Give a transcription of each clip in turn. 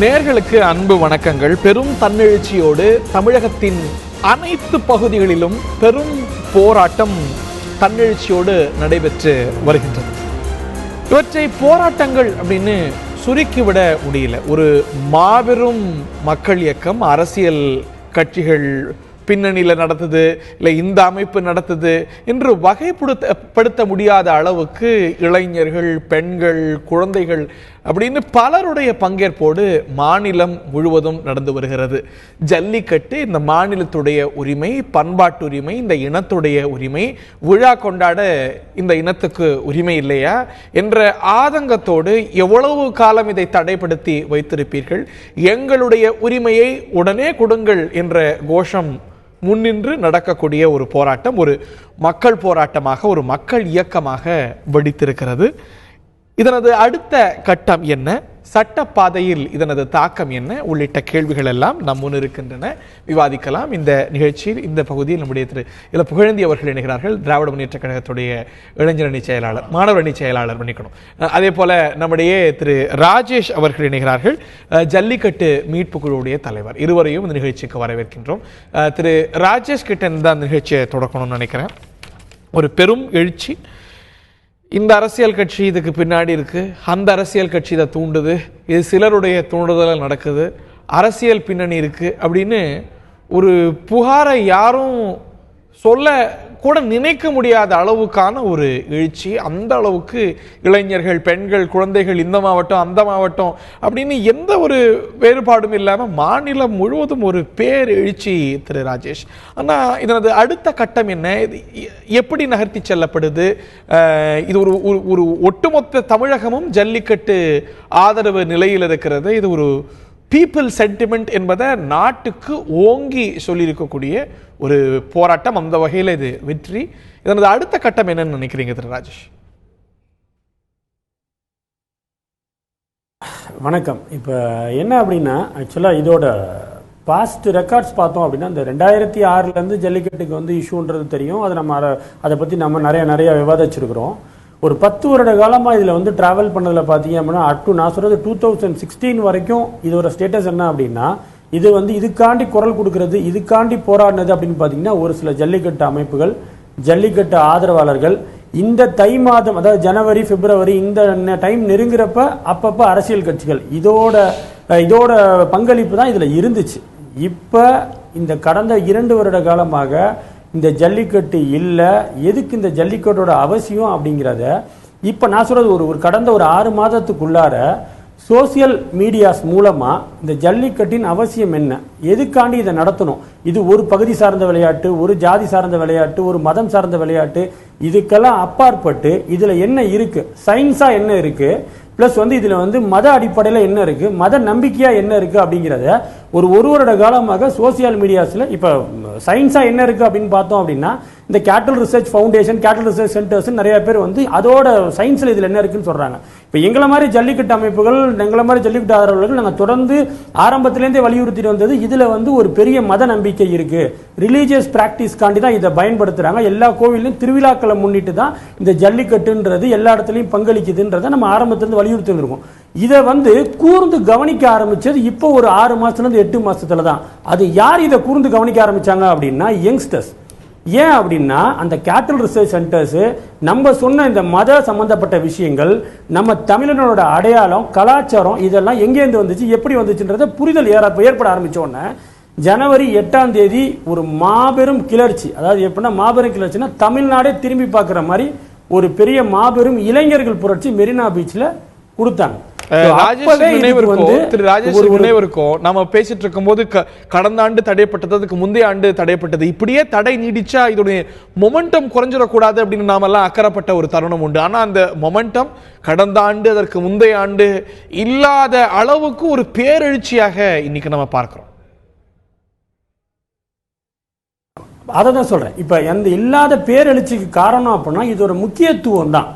நேயர்களுக்கு அன்பு வணக்கங்கள். பெரும் தன்னெழுச்சியோடு தமிழகத்தின் அனைத்து பகுதிகளிலும் பெரும் போராட்டம் தன்னெழுச்சியோடு நடைபெற்று வருகின்றது. இவற்றை போராட்டங்கள் அப்படின்னு சுருக்கிவிட முடியல. ஒரு மாபெரும் மக்கள் இயக்கம், அரசியல் கட்சிகள் பின்னணியில் நடத்துது, இல்லை இந்த அமைப்பு நடத்துது என்று வகைப்படுத்த முடியாத அளவுக்கு இளைஞர்கள், பெண்கள், குழந்தைகள் அப்படின்னு பலருடைய பங்கேற்போடு மாநிலம் முழுவதும் நடந்து வருகிறது. ஜல்லிக்கட்டு இந்த மாநிலத்துடைய உரிமை, பண்பாட்டு உரிமை, இந்த இனத்துடைய உரிமை, விழா கொண்டாட இந்த இனத்துக்கு உரிமை இல்லையா என்ற ஆதங்கத்தோடு எவ்வளவு காலம் இதை தடைப்படுத்தி வைத்திருப்பீர்கள், எங்களுடைய உரிமையை உடனே கொடுங்கள் என்ற கோஷம் முன்னின்று நடக்கக்கூடிய ஒரு போராட்டம் ஒரு மக்கள் போராட்டமாக, ஒரு மக்கள் இயக்கமாக வெடித்திருக்கிறது. இதனது அடுத்த கட்டம் என்ன, சட்டப்பாதையில் இதனது தாக்கம் என்ன உள்ளிட்ட கேள்விகள் எல்லாம் நம் முன் இருக்கின்றன. விவாதிக்கலாம். இந்த நிகழ்ச்சியில் இந்த பகுதியில் நம்முடைய திரு இல புகழேந்தி அவர்கள் இணைகிறார்கள். திராவிட முன்னேற்ற கழகத்துடைய இளைஞர் அணி செயலாளர், மாணவர் அணி செயலாளர் பண்ணிக்கணும். அதே போல நம்முடைய திரு ராஜேஷ் அவர்கள் இணைகிறார்கள், ஜல்லிக்கட்டு மீட்பு குழுவுடைய தலைவர். இருவரையும் இந்த நிகழ்ச்சிக்கு வரவேற்கின்றோம். திரு ராஜேஷ் கிட்ட இந்த நிகழ்ச்சியை தொடக்கணும்னு நினைக்கிறேன். ஒரு பெரும் எழுச்சி, இந்த அரசியல் கட்சி இதுக்கு பின்னாடி இருக்கு, அந்த அரசியல் கட்சி இதை தூண்டுது, இது சிலருடைய தூண்டுதலால் நடக்குது, அரசியல் பின்னணி இருக்கு அப்படின்னு ஒரு புகாரை யாரும் சொல்ல கூட நினைக்க முடியாத அளவுக்கான ஒரு எழுச்சி. அந்த அளவுக்கு இளைஞர்கள், பெண்கள், குழந்தைகள், இந்த மாவட்டம் அந்த மாவட்டம் அப்படின்னு எந்த ஒரு வேறுபாடும் இல்லாமல் மாநிலம் முழுவதும் ஒரு பேர் எழுச்சி திரு ராஜேஷ். ஆனால் இதனது அடுத்த கட்டம் என்ன, எப்படி நகர்த்தி செல்லப்படுது? இது ஒரு ஒரு ஒட்டுமொத்த தமிழகமும் ஜல்லிக்கட்டு ஆதரவு நிலையில் இருக்கிறது. இது ஒரு பீப்புள் சென்டிமெண்ட் என்பதை நாட்டுக்கு ஓங்கி சொல்லியிருக்கக்கூடிய ஒரு போராட்டம். அந்த வகையில் இது வெற்றி. இதனது அடுத்த கட்டம் என்னன்னு நினைக்கிறீங்க திரு ராஜேஷ்? வணக்கம். இப்போ என்ன அப்படின்னா, ஆக்சுவலாக இதோட பாஸ்ட் ரெக்கார்ட்ஸ் பார்த்தோம் அப்படின்னா, இந்த 2006 ஜல்லிக்கட்டுக்கு இஷ்யூன்றது தெரியும். அது நம்ம அதை பற்றி நம்ம நிறைய விவாதிச்சிருக்கிறோம். ஒரு 10 வருட காலமாக இதில் ட்ராவல் பண்ணதில் பார்த்தீங்க அப்படின்னா, நான் சொல்கிறது 2016 வரைக்கும் இதோட ஸ்டேட்டஸ் என்ன அப்படின்னா, இது இதுக்காண்டி குரல் கொடுக்கறது, இதுக்காண்டி போராடினது அப்படின்னு பார்த்தீங்கன்னா, ஒரு சில ஜல்லிக்கட்டு அமைப்புகள், ஜல்லிக்கட்டு ஆதரவாளர்கள் இந்த தை மாதம், அதாவது ஜனவரி, பிப்ரவரி இந்த டைம் நெருங்குறப்ப அப்பப்போ அரசியல் கட்சிகள் இதோட பங்களிப்பு தான் இதில் இருந்துச்சு. இப்போ இந்த கடந்த 2 வருட காலமாக இந்த ஜல்லிக்கட்டு இல்லை, எதுக்கு இந்த ஜல்லிக்கட்டோட அவசியம் அப்படிங்கிறத இப்போ நான் சொல்கிறது ஒரு கடந்த ஒரு 6 மாதத்துக்குள்ளார சோசியல் மீடியாஸ் மூலமாக இந்த ஜல்லிக்கட்டின் அவசியம் என்ன, எதுக்காண்டி இதை நடத்தணும், இது ஒரு பகுதி சார்ந்த விளையாட்டு, ஒரு ஜாதி சார்ந்த விளையாட்டு, ஒரு மதம் சார்ந்த விளையாட்டு, இதுக்கெல்லாம் அப்பாற்பட்டு இதில் என்ன இருக்குது, சயின்ஸாக என்ன இருக்குது, ப்ளஸ் இதில் மத அடிப்படையில் என்ன இருக்குது, மத நம்பிக்கையாக என்ன இருக்குது அப்படிங்கிறத ஒரு வருட காலமாக சோசியல் மீடியாஸில் இப்போ சயின்ஸாக என்ன இருக்குது அப்படின்னு பார்த்தோம் அப்படின்னா, இந்த கேட்டல் ரிசர்ச் ஃபவுண்டேஷன், கேட்டல் ரிசர்ச் சென்டர்ஸ் நிறைய பேர் அதோட சயின்ஸில் இதில் என்ன இருக்குன்னு சொல்கிறாங்க. இப்போ எங்களை மாதிரி ஜல்லிக்கட்டு அமைப்புகள், எங்களை மாதிரி ஜல்லிக்கட்டு ஆதரவாளர்கள் நாங்கள் தொடர்ந்து ஆரம்பத்திலேருந்தே வலியுறுத்திட்டு வந்தது, இதில் ஒரு பெரிய மத நம்பிக்கை இருக்குது, ரிலீஜியஸ் பிராக்டிஸ்காண்டி தான் இதை பயன்படுத்துகிறாங்க, எல்லா கோவிலையும் திருவிழாக்களை முன்னிட்டு தான் இந்த ஜல்லிக்கட்டுன்றது எல்லா இடத்துலையும் பங்களிக்குதுன்றதை நம்ம ஆரம்பத்திலிருந்து வலியுறுத்தி இருக்கோம். இதை கூர்ந்து கவனிக்க ஆரம்பிச்சது இப்போ ஒரு 6 மாசத்துலேருந்து 8 மாசத்துல தான். அது யார் இதை கூர்ந்து கவனிக்க ஆரம்பிச்சாங்க அப்படின்னா, யங்ஸ்டர்ஸ். ஏன் அப்படின்னா, அந்த கேட்டல் ரிசர்ச் சென்டர்ஸ் நம்ம சொன்ன இந்த மத சம்பந்தப்பட்ட விஷயங்கள், நம்ம தமிழனோட அடையாளம், கலாச்சாரம், இதெல்லாம் எங்கேருந்து வந்துச்சு, எப்படி வந்துச்சுன்றத புரிதல் ஏற்பட ஆரம்பிச்சோன்னே ஜனவரி 8ஆம் தேதி ஒரு மாபெரும் கிளர்ச்சி, அதாவது எப்படின்னா மாபெரும் கிளர்ச்சின்னா தமிழ்நாடே திரும்பி பார்க்குற மாதிரி ஒரு பெரிய மாபெரும் இளைஞர்கள் புரட்சி மெரினா பீச்சில் கொடுத்தாங்க. நாம பேசிட்டு இருக்கும் போது கடந்த ஆண்டு தடைப்பட்டது, அதுக்கு முந்தைய ஆண்டு தடைப்பட்டது, இப்படியே தடை நீடிச்சா இதோடைய மொமெண்டம் குறைஞ்சிடக்கூடாது அப்படின்னு நாம எல்லாம் அக்கறைப்பட்ட ஒரு தருணம் உண்டு. ஆனா அந்த மொமெண்டம் கடந்த ஆண்டு, அதற்கு முந்தைய ஆண்டு இல்லாத அளவுக்கு ஒரு பேரெழுச்சியாக இன்னைக்கு நம்ம பார்க்கிறோம். அதை தான் சொல்றேன். இப்ப அந்த இல்லாத பேரெழுச்சிக்கு காரணம் அப்படின்னா இது ஒரு முக்கியத்துவம் தான்.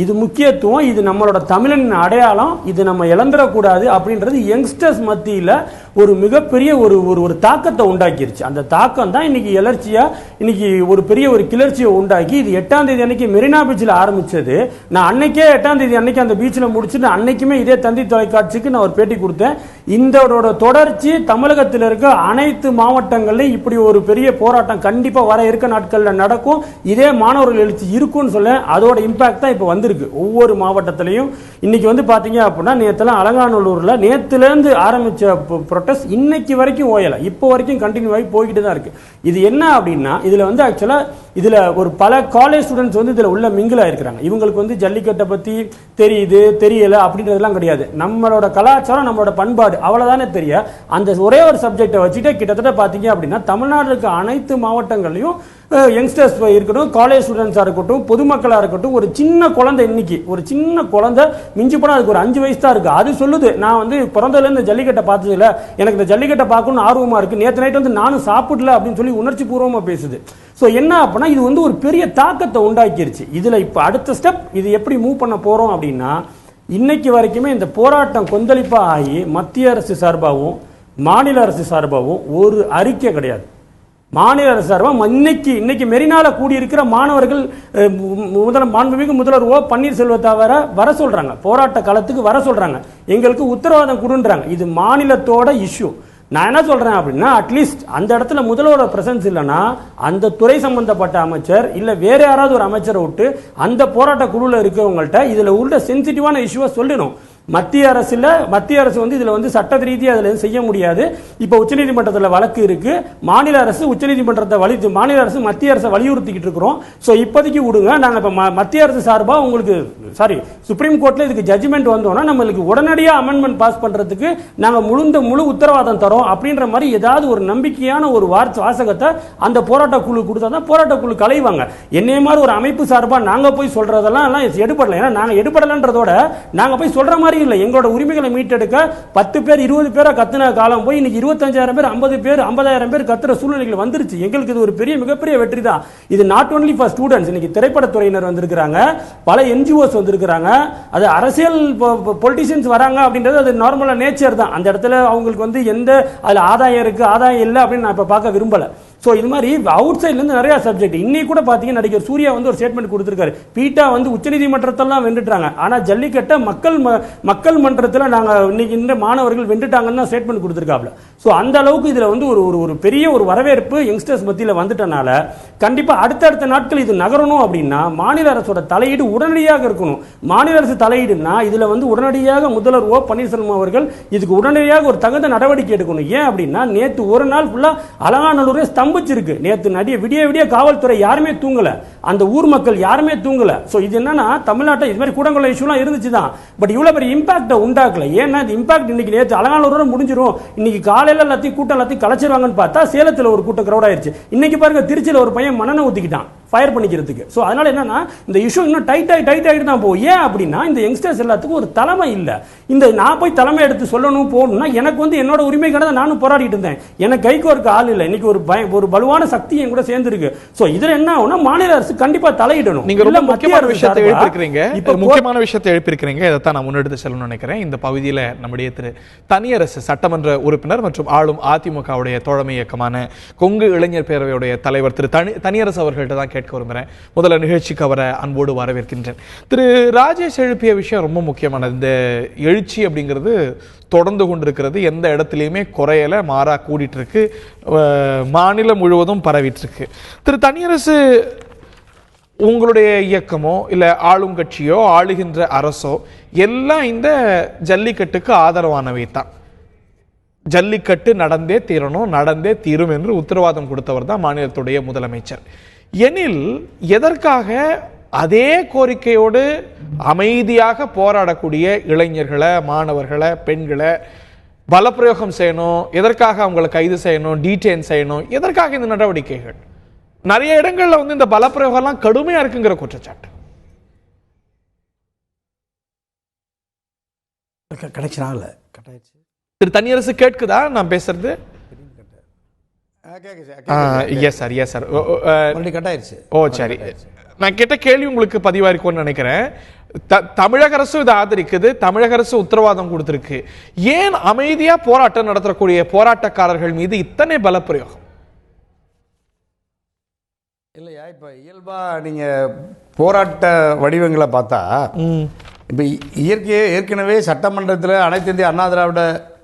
இது முக்கியத்துவம், இது நம்மளோட தமிழனின் அடையாளம், இது நம்ம இழந்துடக்கூடாது அப்படின்றது யங்ஸ்டர்ஸ் மத்தியில் ஒரு மிகப்பெரிய ஒரு தாக்கத்தை உண்டாக்கிருச்சு. அந்த தாக்கம் தான் இன்னைக்கு எலர்ச்சியா இன்னைக்கு ஒரு பெரிய ஒரு கிளர்ச்சியை உண்டாக்கி இது 8ஆம் தேதி அன்னைக்கு மெரினா பீச்சில் ஆரம்பிச்சது. நான் அன்னைக்கே 8ஆம் தேதி அன்னைக்கு அந்த பீச்சில் முடிச்சுட்டு அன்னைக்குமே இதே தந்தி தொலைக்காட்சிக்கு நான் ஒரு பேட்டி கொடுத்தேன். இந்த தொடர்ச்சி தமிழகத்தில் இருக்க அனைத்து மாவட்டங்கள்லையும் இப்படி ஒரு பெரிய போராட்டம் கண்டிப்பா வர இருக்க நாட்கள்ல நடக்கும். இதே மாணவர்கள் எழுச்சி இருக்கும்னு சொல்ல அதோட இம்பாக்ட் தான் இப்ப வந்திருக்கு ஒவ்வொரு மாவட்டத்திலையும். இன்னைக்கு வந்து பாத்தீங்க அப்படின்னா நேத்தெல்லாம் அலங்காநல்லூர்ல நேத்துல இருந்து ஆரம்பிச்ச ப்ரொட்டஸ்ட் இன்னைக்கு வரைக்கும் ஓயல, இப்போ வரைக்கும் கண்டினியூ ஆகி போய்கிட்டு தான் இருக்கு. இது என்ன அப்படின்னா இதுல வந்து ஆக்சுவலா இதுல ஒரு பல காலேஜ் ஸ்டூடெண்ட்ஸ் வந்து இதுல உள்ள மிங்கிள் ஆயிருக்காங்க. இவங்களுக்கு வந்து ஜல்லிக்கட்டை பத்தி தெரியுது தெரியல அப்படின்றதெல்லாம் கிடையாது. நம்மளோட கலாச்சாரம் நம்மளோட பண்பாடு அவ்வளவுதானே தெரிய அந்த ஒரே ஒரு சப்ஜெக்டை வச்சுட்டு கிட்டத்தட்ட பாத்தீங்க அப்படின்னா தமிழ்நாடு இருக்க அனைத்து மாவட்டங்களையும் யங்ஸ்டர்ஸ் இருக்கட்டும், காலேஜ் ஸ்டூடெண்ட்ஸா இருக்கட்டும், பொதுமக்களா இருக்கட்டும், ஒரு சின்ன குழந்தை இன்னைக்கு ஒரு சின்ன குழந்தை மிஞ்சி போனா அதுக்கு ஒரு 5 வயசு தான் இருக்கு. அது சொல்லுது நான் வந்து பிறந்ததுல இந்த ஜல்லிக்கட்டை பார்த்தது இல்ல, எனக்கு இந்த ஜல்லிக்கட்டை பார்க்கணும்னு ஆர்வமா இருக்கு, நேற்று நைட் வந்து நானும் சாப்பிடல அப்படின்னு சொல்லி உணர்ச்சி பூர்வமா பேசுது. ஸோ என்ன அப்படின்னா இது வந்து ஒரு பெரிய தாக்கத்தை உண்டாக்கிருச்சு. இதுல இப்ப அடுத்த ஸ்டெப் இது எப்படி மூவ் பண்ண போறோம் அப்படின்னா இன்னைக்கு வரைக்குமே இந்த போராட்டம் கொந்தளிப்பா ஆகி மத்திய அரசு சார்பாகவும் மாநில அரசு சார்பாகவும் ஒரு அறிக்கை கிடையாது. மாநில அரசு சார்பாக இன்னைக்கு மெரினால கூடியிருக்கிற மாணவர்கள் மாண்புமிகு முதல்வர் ஓ பன்னீர்செல்வத்தை வர சொல்றாங்க, போராட்ட களத்துக்கு வர சொல்றாங்க, எங்களுக்கு உத்தரவாதம் கொடுன்றாங்க. இது மாநிலத்தோட இஷ்யூ. நான் என்ன சொல்றேன் அப்படின்னா அட்லீஸ்ட் அந்த இடத்துல முதல்வரோட பிரசன்ஸ் இல்லைன்னா அந்த துறை சம்பந்தப்பட்ட அமைச்சர் இல்ல வேற யாராவது ஒரு அமைச்சரை விட்டு அந்த போராட்ட குழுல இருக்கிறவங்கள்ட்ட இதுல உள்ள சென்சிட்டிவான இஷ்யூவை சொல்லணும். மத்திய அரசு வந்து இதுல வந்து சட்ட ரீதியாக அதுல செய்ய முடியாது. இப்ப உச்சநீதிமன்றத்தில் வழக்கு இருக்கு. மாநில அரசு உச்சநீதிமன்றத்தை மாநில அரசு மத்திய அரசை வலியுறுத்திக்கிட்டு இருக்கிறோம். சோ இப்போதைக்கு விடுங்க, நாங்க இப்ப மத்திய அரசு சார்பா உங்களுக்கு சுப்ரீம் கோர்ட்ல இதுக்கு ஜட்ஜ்மெண்ட் வந்தோம்னா நம்மளுக்கு உடனடியா அமெண்ட்மெண்ட் பாஸ் பண்றதுக்கு நாங்க முழு உத்தரவாதம் தரோம் அப்படின்ற மாதிரி ஏதாவது ஒரு நம்பிக்கையான ஒரு வாசகத்தை அந்த போராட்ட குழு கொடுத்தாதான் போராட்ட குழு கலைவாங்க. என்னைய மாதிரி ஒரு அமைப்பு சார்பா நாங்க போய் சொல்றதெல்லாம் எடுபடல. ஏன்னா நாங்க எடுபடலன்றதோட நாங்க போய் சொல்ற மாதிரி இல்ல. எங்களோட உரிமைகளை மீட்டெடுக்க 10 பேர் 20 பேரா கத்துன காலம் போய் இன்னைக்கு 25,000 பேர் 50 பேர் 50,000 பேர் கத்துற சூழ்நிலைகள் வந்துருச்சு. எங்களுக்கு இது ஒரு மிகப்பெரிய வெற்றி தான். இது நாட் ஒன்லி ஃபார் ஸ்டூடெண்ட்ஸ். இன்னைக்கு திரைப்படத்துறையினர் வந்திருக்காங்க, பல என்ஜிஓஸ் வந்திருக்காங்க, அது அரசியல் பொலிட்டிஷியன்ஸ் வராங்க அப்படின்றது அது நார்மலா நேச்சர் தான். அந்த இடத்துல அவங்களுக்கு வந்து எந்த அதுல ஆதாயம் இருக்கு ஆதாயம் இல்லை அப்படின்னு நான் இப்ப பார்க்க விரும்பல. சோ இது மாதிரி அவுட் சைட்ல இருந்து நிறைய சப்ஜெக்ட் இன்னைக்கு கூட பாத்தீங்கன்னா நடிகர் சூர்யா வந்து ஒரு ஸ்டேட்மெண்ட் கொடுத்திருக்காரு. பீட்டா வந்து உச்சநீதிமன்றத்தெல்லாம் வென்றுட்டாங்க, ஆனா ஜல்லிக்கட்டை மக்கள் மன்றத்தில் நாங்க இன்னைக்கு இந்த மாணவர்கள் வென்றுட்டாங்கன்னு ஸ்டேட்மெண்ட் கொடுத்திருக்காப்ல. சோ அந்த அளவுக்கு இதுல வந்து ஒரு பெரிய ஒரு வரவேற்பு யங்ஸ்டர்ஸ் மத்தியில வந்துட்டனால கண்டிப்பா அடுத்தடுத்த நாட்கள் இது நகரணும் அப்படின்னா மாநில அரசோட தலையீடு உடனடியாக இருக்கணும். மாநில அரசு தலையீடுனா இதுல வந்து உடனடியாக முதல்வர் ஓ பன்னீர்செல்வம் அவர்கள் இதுக்கு உடனடியாக ஒரு தகுந்த நடவடிக்கை எடுக்கணும். ஏன் அப்படின்னா நேத்து ஒரு நாள் ஃபுல்லா அலங்காநல்லூரே ஸ்தம்பிச்சிருக்கு. நேத்து விடிய காவல்துறை யாருமே தூங்கல, அந்த ஊர் மக்கள் யாருமே தூங்கல. சோ இது என்னன்னா தமிழ்நாட்டில் இது மாதிரி கூடங்குளம் இஷ்யூலாம் இருந்துச்சு தான், பட் இவ்வளவு பெரிய இம்பாக்ட் உண்டாக்கல. ஏன்னா இந்த இம்பாக்ட் இன்னைக்கு நேத்து அலங்காநல்லூரோட முடிஞ்சிரும், இன்னைக்கு காலையில எல்லாத்தையும் கலைச்சிருவாங்கன்னு பார்த்தா சேலத்தில் ஒரு கூட்டம் கிரௌட் ஆயிருச்சு. இன்னைக்கு பாருங்க திருச்சியில் ஒரு பையன் மண்ணெண்ணெய் ஊத்திக்கிட்டான் ஃபயர் பண்ணிக்கிறதுக்கு. சோ அதனால என்னன்னா இந்த இஷ்யூ இன்னும் டைட் ஆகிட்டு தான் போகும். ஏன் அப்படின்னா இந்த யங்ஸ்டர்ஸ் எல்லாத்துக்கும் ஒரு தலைமை இல்ல. இந்த நான் போய் தலைமை எடுத்து சொல்லணும் போகணும்னா எனக்கு வந்து என்னோட உரிமைக்காக நானும் போராடிட்டு இருந்தேன், எனக்கு கைக்கு ஒரு ஆள் இல்லை. இன்னைக்கு ஒரு பலவான சக்தி என் கூட சேர்ந்து இருக்கு. சோ இதுல என்ன ஆகும்னா மாநில அரசு கண்டிப்பா தலையிடணும். நீங்க ரொம்ப முக்கியமான விஷயத்தை எழுப்பியிருக்கிறீங்க, முக்கியமான விஷயத்தை எழுப்பியிருக்கிறீங்க. இதைத்தான் நான் முன்னெடுத்து செல்லணும்னு நினைக்கிறேன். இந்த பகுதியில் நம்முடைய திரு தனியரசு சட்டமன்ற உறுப்பினர் மற்றும் ஆளும் அதிமுகவுடைய தோழமை இயக்கமான கொங்கு இளைஞர் பேரவையுடைய தலைவர் திரு தனியரசு அவர்கள்ட்ட தான் கேட்க விரும்புகிறேன். முதல்ல நிகழ்ச்சிக்கு அவரை அன்போடு வரவேற்கின்றேன். திரு ராஜேஷ் எழுப்பிய விஷயம் ரொம்ப முக்கியமானது. இந்த எழுச்சி அப்படிங்கிறது தொடர்ந்து கொண்டிருக்கிறது, எந்த இடத்துலையுமே குறையல, மாறா கூடிட்டு இருக்கு, மாநிலம் முழுவதும் பரவிட்டு இருக்கு. திரு தனியரசு, உங்களுடைய இயக்கமோ இல்ல ஆளும் கட்சியோ ஆளுகின்ற அரசோ எல்லாம் இந்த ஜல்லிக்கட்டுக்கு ஆதரவானவை தான். ஜல்லிக்கட்டு நடந்தே தீரணும், நடந்தே தீரும் என்று உத்தரவாதம் கொடுத்தவர் தான் மாநிலத்துடைய முதலமைச்சர். எனில் எதற்காக அதே கோரிக்கையோடு அமைதியாக போராடக்கூடிய இளைஞர்களை, மாணவர்களை, பெண்களை பலப்பிரயோகம் செய்யணும்? எதற்காக அவங்களை கைது செய்யணும், டீடைன் செய்யணும்? எதற்காக இந்த நடவடிக்கைகள்? நிறைய இடங்கள்ல வந்து இந்த பலப்பிரயோகம் எல்லாம் கடுமையா இருக்குங்கிற குற்றச்சாட்டு. திரு தனியரசு கேட்குதா நான் பேசுறது? ஓ சரி, நான் கேட்ட கேள்வி உங்களுக்கு பதிவா இருக்கும்னு நினைக்கிறேன். தமிழக அரசு இதை ஆதரிக்குது, தமிழக அரசு உத்தரவாதம் கொடுத்திருக்கு. ஏன் அமைதியா போராட்டம் நடத்தக்கூடிய போராட்டக்காரர்கள் மீது இத்தனை பலப்பிரயோகம்? இல்லையா, இப்போ இயல்பாக நீங்கள் போராட்ட வடிவங்களை பார்த்தா, இப்போ ஏற்கனவே சட்டமன்றத்தில் அனைத்து இந்திய அண்ணா திராவிட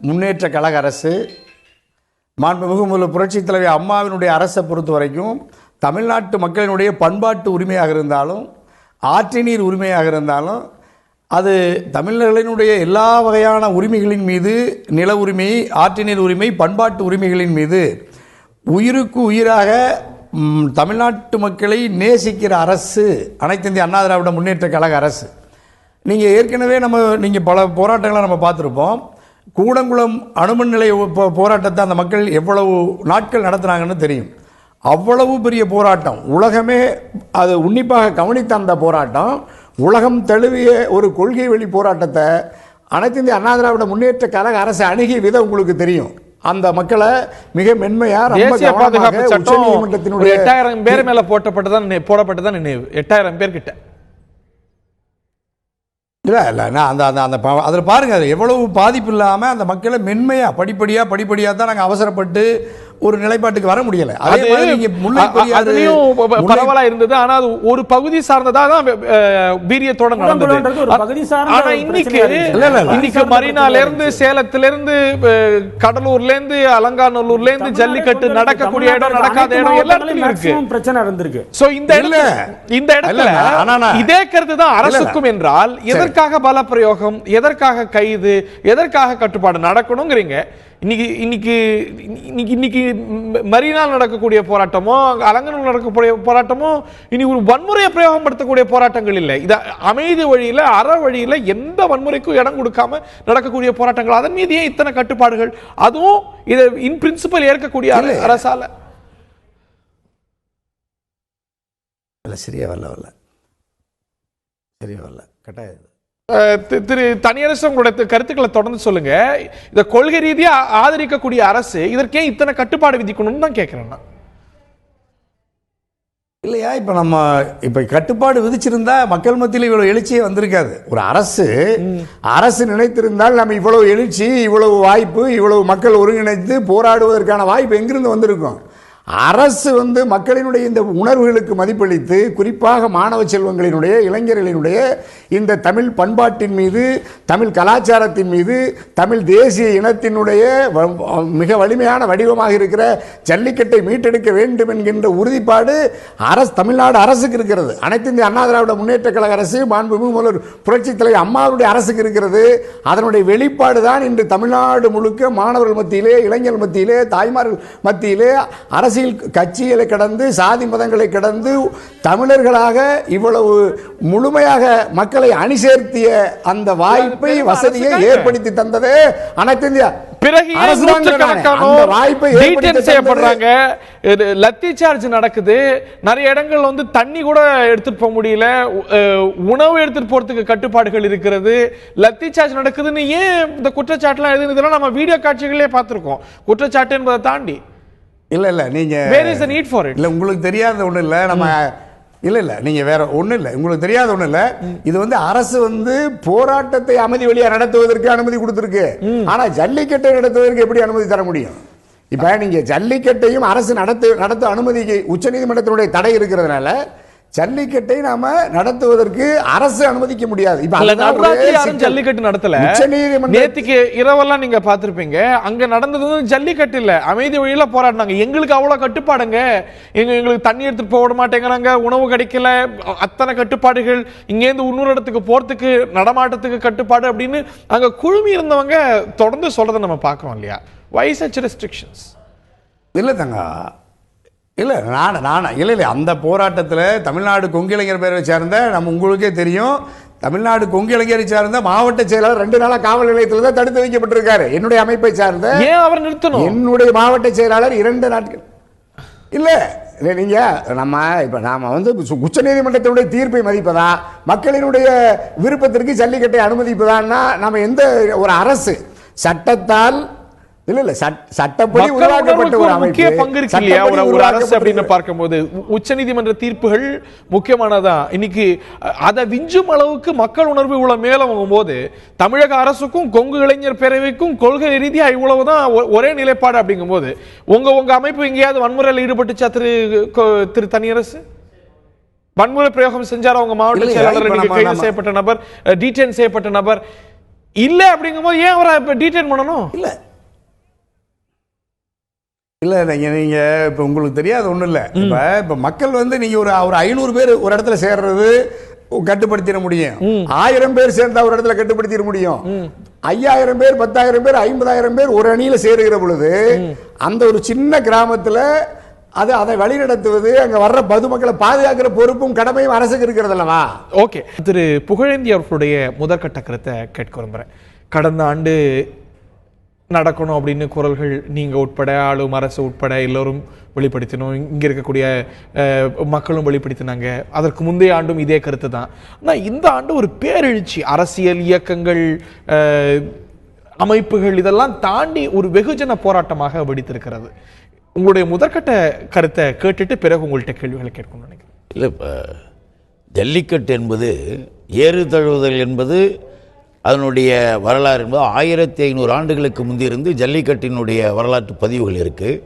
முன்னேற்ற கழக அரசு, மாண்புமிகு முதல்வர் புரட்சித் தலைவி அம்மாவினுடைய அரசை பொறுத்த வரைக்கும் தமிழ்நாட்டு மக்களினுடைய பண்பாட்டு உரிமையாக இருந்தாலும் ஆற்று நீர் உரிமையாக இருந்தாலும் அது தமிழர்களினுடைய எல்லா வகையான உரிமைகளின் மீது, நில உரிமை, ஆற்று நீர் உரிமை, பண்பாட்டு உரிமைகளின் மீது உயிருக்கு உயிராக தமிழ்நாட்டு மக்களை நேசிக்கிற அரசு அனைத்து இந்திய அண்ணா திராவிட முன்னேற்ற கழக அரசு. நீங்கள் ஏற்கனவே நீங்கள் பல போராட்டங்களை நம்ம பார்த்துருப்போம். கூடங்குளம் அணுமின் நிலைய போராட்டத்தை அந்த மக்கள் எவ்வளவு நாட்கள் நடத்துனாங்கன்னு தெரியும். அவ்வளவு பெரிய போராட்டம், உலகமே அது உன்னிப்பாக கவனித்த அந்த போராட்டம், உலகம் தழுவிய ஒரு கொள்கை வழி போராட்டத்தை அனைத்து இந்திய அண்ணா திராவிட முன்னேற்ற கழக அரசு அணுகிய விதம் உங்களுக்கு தெரியும். அந்த மக்களை மிக மென்மையா தேசிய பாதுகாப்பு சட்டம் 8000 பேர் மேல போடப்பட்டதான் நினைவு. 8000 பேர் கிட்ட இல்லை நான் அந்த அதில் பாருங்கள், அது எவ்வளவு பாதிப்பு இல்லாமல் அந்த மக்களை மென்மையாக படிப்படியாக தான் நாங்கள் அவசரப்பட்டு ஒரு நிலைப்பாட்டுக்கு வர முடியல. பரவலா இருந்தது. ஆனா அது ஒரு பகுதி சார்ந்ததா தான் வீரியத்தோட நடந்தது. ஆனா இன்னைக்கு மரீனால இருந்து, சேலத்துல இருந்து, கடலூர்ல இருந்து, அலங்காநல்லூர்ல இருந்து ஜல்லிக்கட்டு நடக்கக்கூடிய இடம், நடக்காத இடம் எல்லாத்துலயும் இருக்கு பிரச்சனை இருந்திருக்கு. சோ இந்த இடத்துல இதே கருத்து தான் அரசுக்கும் என்றால், எதற்காக பல பிரயோகம், எதற்காக கைது, எதற்காக கட்டுப்பாடு நடக்கணுங்கிறீங்க? இன்னைக்கு மரீனால் நடக்கக்கூடிய போராட்டமோ, அலங்கநல்லூர் நடக்கக்கூடிய போராட்டமோ இனி ஒரு வன்முறையை பிரயோகப்படுத்தக்கூடிய போராட்டங்கள் இல்லை. இது அமைதி வழியில, அற வழியில, எந்த வன்முறைக்கும் இடம் கொடுக்காம நடக்கக்கூடிய போராட்டங்கள். அதன் மீது ஏன் இத்தனை கட்டுப்பாடுகள்? அதுவும் இதை இன் பிரின்சிபல் ஏற்கக்கூடிய அரசால சரியா வரல கட்டாயம். திரு தனியரசு, உங்களுடைய கருத்துக்களை தொடர்ந்து சொல்லுங்க. இந்த கொள்கை ரீதியா ஆதரிக்கக்கூடிய அரசு இதற்கே இத்தனை கட்டுப்பாடு விதிக்கணும்னு தான் கேட்கிறேன். இல்லையா, இப்போ கட்டுப்பாடு விதிச்சிருந்தா மக்கள் மத்தியில் இவ்வளவு எழுச்சியே வந்திருக்காது. ஒரு அரசு நினைத்திருந்தால் நம்ம இவ்வளவு எழுச்சி, இவ்வளவு வாய்ப்பு, இவ்வளவு மக்கள் ஒருங்கிணைத்து போராடுவதற்கான வாய்ப்பு எங்கிருந்து வந்திருக்கும்? அரசு மக்களினுடைய இந்த உணர்வுகளுக்கு மதிப்பளித்து, குறிப்பாக மாணவ செல்வங்களினுடைய, இளைஞர்களினுடைய இந்த தமிழ் பண்பாட்டின் மீது, தமிழ் கலாச்சாரத்தின் மீது, தமிழ் தேசிய இனத்தினுடைய மிக வலிமையான வடிவமாக இருக்கிற ஜல்லிக்கட்டை மீட்டெடுக்க வேண்டும் என்கின்ற உறுதிப்பாடு தமிழ்நாடு அரசுக்கு இருக்கிறது. அனைத்து இந்திய அண்ணா திராவிட முன்னேற்ற கழக அரசு, மாண்புமிகு முதல்வர் புரட்சித் தலைவர் அம்மாவுடைய அரசுக்கு இருக்கிறது. அதனுடைய வெளிப்பாடு தான் இன்று தமிழ்நாடு முழுக்க மாணவர்கள் மத்தியிலே, இளைஞர் மத்தியிலே, தாய்மார்கள் மத்தியிலே, அரசியல் கட்சிகளை கடந்து, சாதி மதங்களை கடந்து தமிழர்களாக இவ்வளவு முழுமையாக மக்களை அணி சேர்த்திய அந்த வாய்ப்பை, வசதியை ஏற்படுத்தி தந்தது அனைத்து இந்திய லத்தி சார்ஜ் நடக்குது. நிறைய இடங்கள் தண்ணி கூட எடுத்துட்டு போக முடியல, உணவு எடுத்துட்டு போறதுக்கு கட்டுப்பாடுகள் இருக்கிறது. லத்தி சார்ஜ் நடக்குதுன்னு ஏன் இந்த குற்றச்சாட்டுலாம் எழுதுனதெல்லாம் நம்ம வீடியோ காட்சிகளே பார்த்திருக்கோம். குற்றச்சாட்டு என்பதை தாண்டி இல்ல நீங்க where is the need for it? இல்ல உங்களுக்கு தெரியாத ஒண்ணு இல்ல, நம்ம இல்ல நீங்க வேற ஒண்ணு இல்ல, உங்களுக்கு தெரியாத ஒண்ணு இல்ல. இது அரசு போராட்டத்தை அமைதி வழியா நடத்துவதற்கு அனுமதி கொடுத்திருக்கு. ஆனா ஜல்லிக்கட்டை நடத்துவதற்கு எப்படி அனுமதி தர முடியும்? இப்ப நீங்க ஜல்லிக்கட்டையும் அரசு நடத்த அனுமதிக்கு உச்சநீதிமன்றத்தினுடைய தடை இருக்கிறதுனால ஜல்லிக்கட்டை நாம நடத்துவதற்கு அரசு அனுமதிக்க முடியாது. ஜல்லிக்கட்டு நடத்தல. நேத்திக்கு இரவெல்லாம் நீங்க பாத்திருப்பீங்க, அங்க நடந்தது ஜல்லிக்கட்டு இல்ல, அமைதி வழியில போராடினாங்க. எங்களுக்கு அவ்வளவு கட்டுப்பாடுங்க, எங்களுக்கு தண்ணி எடுத்துட்டு போக மாட்டேங்கிறாங்க, உணவு கிடைக்கல, அத்தனை கட்டுப்பாடுகள், இங்க இருந்து இன்னொரு இடத்துக்கு போறதுக்கு, நடமாட்டத்துக்கு கட்டுப்பாடு அப்படின்னு அங்க குழுமி இருந்தவங்க தொடர்ந்து சொல்றதை நம்ம பார்க்கிறோம் இல்லையா? Why such restrictions? இல்ல தங்க, இல்லை இல்லை அந்த போராட்டத்தில் தமிழ்நாடு கொங்கு இளைஞர் பேரவை சார்ந்த, நம்ம உங்களுக்கே தெரியும், தமிழ்நாடு கொங்கு இளைஞரை சார்ந்த மாவட்ட செயலாளர் 2 நாளா காவல் நிலையத்தில் தான் தடுத்து வைக்கப்பட்டிருக்காரு. என்னுடைய அமைப்பை சார்ந்த, ஏன் அவர் நிறுத்தணும்? என்னுடைய மாவட்ட செயலாளர் 2 நாட்கள் இல்லை. நீங்க நாம உச்ச நீதிமன்றத்தினுடைய தீர்ப்பை மதிப்பதா, மக்களினுடைய விருப்பத்திற்கு ஜல்லிக்கட்டை அனுமதிப்பதான்னா, நம்ம எந்த ஒரு அரசு சட்டத்தால் இல்ல சட்டப்படி மக்கள் உருவாக்கப்பட்ட ஒரு உணர்வுக்கு அமைப்பு, முக்கிய பங்கு இருக்கு இல்லையா ஒரு அரசு அப்படின்னு பார்க்கும்போது உச்சநீதிமன்ற தீர்ப்புகள் முக்கியமானதா. இன்னைக்கு அதை விஞ்சும் அளவுக்கு மக்கள் உணர்வு இவ்வளவு மேல போது தமிழக அரசுக்கும் கொங்கு இளைஞர் பேரவைக்கும் கொள்கை ரீதியா இவ்வளவுதான் ஒரே நிலைப்பாடு அப்படிங்கும் போது உங்க அமைப்பு எங்கேயாவது வன்முறையில் ஈடுபட்டுச்சா திரு தனியரசு? வன்முறை பிரயோகம் செஞ்சார் அவங்க மாவட்ட செயலாளர் கைது செய்யப்பட்ட நபர், டீடைன் செய்யப்பட்ட நபர் இல்ல அப்படிங்கும் போது ஏன் அவரை டீடைன் பண்ணணும்? இல்ல நீங்க இப்ப உங்களுக்கு தெரியாது ஒண்ணும் இல்ல. இப்ப மக்கள் வந்து நீங்க ஒரு 500 பேர் ஒரு இடத்துல சேர்றது கட்டுப்படுத்திட முடியும். 1000 பேர் சேர்ந்தா ஒரு இடத்துல கட்டுப்படுத்திட முடியும். 5000 பேர் 10,000 பேர் 50,000 பேர் ஒரு அணியில சேருகிற பொழுது அந்த ஒரு சின்ன கிராமத்துல அதை வழிநடத்துவது, அங்க வர்ற பொதுமக்களை பாதுகாக்கிற பொறுப்பும் கடமையும் அரசுக்கு இருக்கிறது அல்லவா? ஓகே, திரு புகழேந்தி அவர்களுடைய முதற்கட்ட கருத்தை கேட்க விரும்புறேன். கடந்த ஆண்டு நடக்கணும் அப்படின்னு குரல்கள் நீங்க உட்பட ஆளும் அரசு உட்பட எல்லோரும் வெளிப்படுத்தினோம். இங்க இருக்கக்கூடிய மக்களும் வெளிப்படுத்தினாங்க. அதற்கு முந்தைய ஆண்டும் இதே கருத்து தான். ஆனா இந்த ஆண்டு ஒரு பேரெழுச்சி, அரசியல் இயக்கங்கள் அமைப்புகள் இதெல்லாம் தாண்டி ஒரு வெகுஜன போராட்டமாக வெடித்திருக்கிறது. உங்களுடைய முதற்கட்ட கருத்தை கேட்டுட்டு பிறகு உங்கள்கிட்ட கேள்விகளை கேட்கணும்னு நினைக்கிறேன். இல்லை, இப்போ ஜல்லிக்கட்டு என்பது ஏறு தழுவுதல் என்பது அதனுடைய வரலாறு என்பது 1500 ஆண்டுகளுக்கு முந்திருந்து ஜல்லிக்கட்டினுடைய வரலாற்று பதிவுகள் இருக்குது.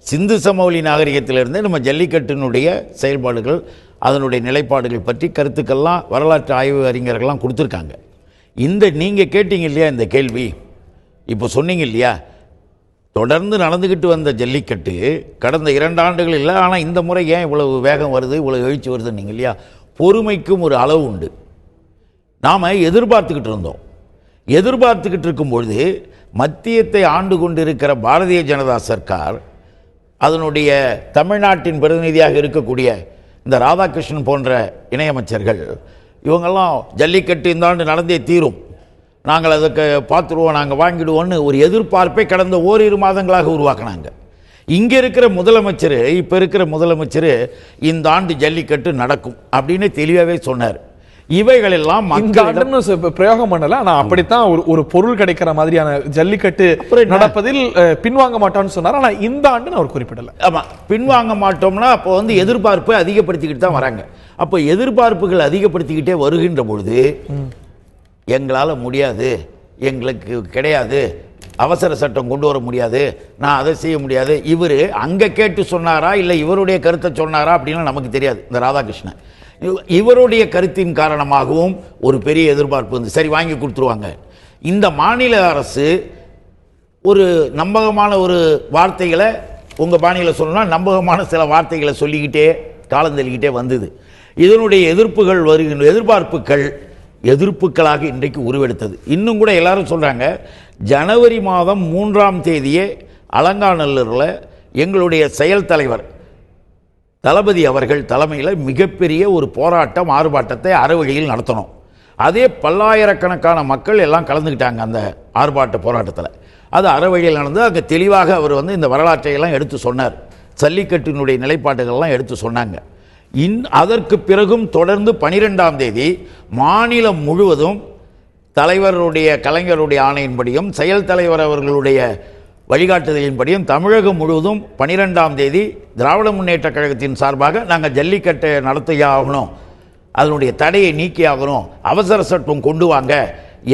சிந்து சமவெளி நாகரிகத்திலிருந்தே நம்ம ஜல்லிக்கட்டினுடைய செயல்பாடுகள் அதனுடைய நிலைப்பாடுகள் பற்றி கருத்துக்கள்லாம் வரலாற்று ஆய்வு அறிஞர்கள்லாம் கொடுத்துருக்காங்க. நீங்கள் கேட்டீங்க இல்லையா இந்த கேள்வி, இப்போ சொன்னீங்க இல்லையா, தொடர்ந்து நடந்துக்கிட்டு வந்த ஜல்லிக்கட்டு கடந்த 2 ஆண்டுகள் இல்லை, ஆனால் இந்த முறை ஏன் இவ்வளவு வேகம் வருது, இவ்வளவு எழுச்சி வருதுன்னீங்க இல்லையா. பொறுமைக்கும் ஒரு அளவு உண்டு. நாம் எதிர்பார்த்துக்கிட்டு இருந்தோம். எதிர்பார்த்துக்கிட்டு இருக்கும்பொழுது மத்தியத்தை ஆண்டு கொண்டிருக்கிற பாரதிய ஜனதா சர்க்கார் அதனுடைய தமிழ்நாட்டின் பிரதிநிதியாக இருக்கக்கூடிய இந்த ராதாகிருஷ்ணன் போன்ற இணையமைச்சர்கள் இவங்கெல்லாம் ஜல்லிக்கட்டு இந்த ஆண்டு நடந்தே தீரும், நாங்கள் அதுக்கு பார்த்துருவோம், நாங்கள் வாங்கிடுவோன்னு ஒரு எதிர்பார்ப்பை கடந்த ஓரிரு மாதங்களாக உருவாக்கினாங்க. இங்கே இருக்கிற முதலமைச்சர், இப்போ இருக்கிற முதலமைச்சர் இந்த ஆண்டு ஜல்லிக்கட்டு நடக்கும் அப்படின்னு தெளிவாகவே சொன்னார். இவைகளெல்லாம் பிரயோகம் பண்ணல, ஆனா அப்படித்தான் ஒரு பொருள் கிடைக்கிற மாதிரியான ஜல்லிக்கட்டு நடப்பதில் பின்வாங்க மாட்டோம்னு சொன்னார். ஆனா இந்த ஆண்டு அவர் குறிப்பிடல. ஆமா, பின்வாங்க மாட்டோம்னா அப்போ எதிர்பார்ப்பை அதிகப்படுத்திக்கிட்டு தான் வராங்க. அப்போ எதிர்பார்ப்புகள் அதிகப்படுத்திக்கிட்டே வருகின்ற பொழுது எங்களால் முடியாது, எங்களுக்கு கிடையாது, அவசர சட்டம் கொண்டு வர முடியாது, நான் அதை செய்ய முடியாது, இவர் அங்கே கேட்டு சொன்னாரா இல்லை இவருடைய கருத்தை சொன்னாரா அப்படின்னு நமக்கு தெரியாது. இந்த ராதாகிருஷ்ணன் இவருடைய கருத்தின் காரணமாகவும் ஒரு பெரிய எதிர்பார்ப்பு வந்து சரி வாங்கி கொடுத்துருவாங்க. இந்த மாநில அரசு ஒரு நம்பகமான ஒரு வார்த்தைகளை, உங்கள் பாணியில் சொல்லணும்னா நம்பகமான சில வார்த்தைகளை சொல்லிக்கிட்டே காலந்தள்ளிக்கிட்டே வந்தது. இதனுடைய எதிர்ப்புகள் வருகின்ற எதிர்ப்புகளாக இன்றைக்கு உருவெடுத்தது. இன்னும் கூட எல்லாரும் சொல்கிறாங்க, ஜனவரி மாதம் 3ஆம் தேதியே அலங்காநல்லூரில் எங்களுடைய செயல் தலைவர் தளபதி அவர்கள் தலைமையில் மிகப்பெரிய ஒரு போராட்டம் ஆர்ப்பாட்டத்தை அறவழியில் நடத்தணும். அதே பல்லாயிரக்கணக்கான மக்கள் எல்லாம் கலந்துக்கிட்டாங்க அந்த ஆர்ப்பாட்ட போராட்டத்தில். அது அறவழியில் நடந்து அங்கே தெளிவாக அவர் இந்த வரலாற்றையெல்லாம் எடுத்து சொன்னார். ஜல்லிக்கட்டினுடைய நிலைப்பாடுகள்லாம் எடுத்து சொன்னாங்க. அதற்கு பிறகும் தொடர்ந்து 12ஆம் தேதி மாநிலம் முழுவதும் தலைவருடைய கலைஞருடைய ஆணையின்படியும் செயல் தலைவர் அவர்களுடைய வழிகாட்டுதலின்படியும் தமிழகம் முழுவதும் 12ஆம் தேதி திராவிட முன்னேற்ற கழகத்தின் சார்பாக நாங்கள் ஜல்லிக்கட்டை நடத்தியே ஆகணும், அதனுடைய தடையை நீக்கி ஆகணும், அவசர சட்டம் கொண்டு வாங்க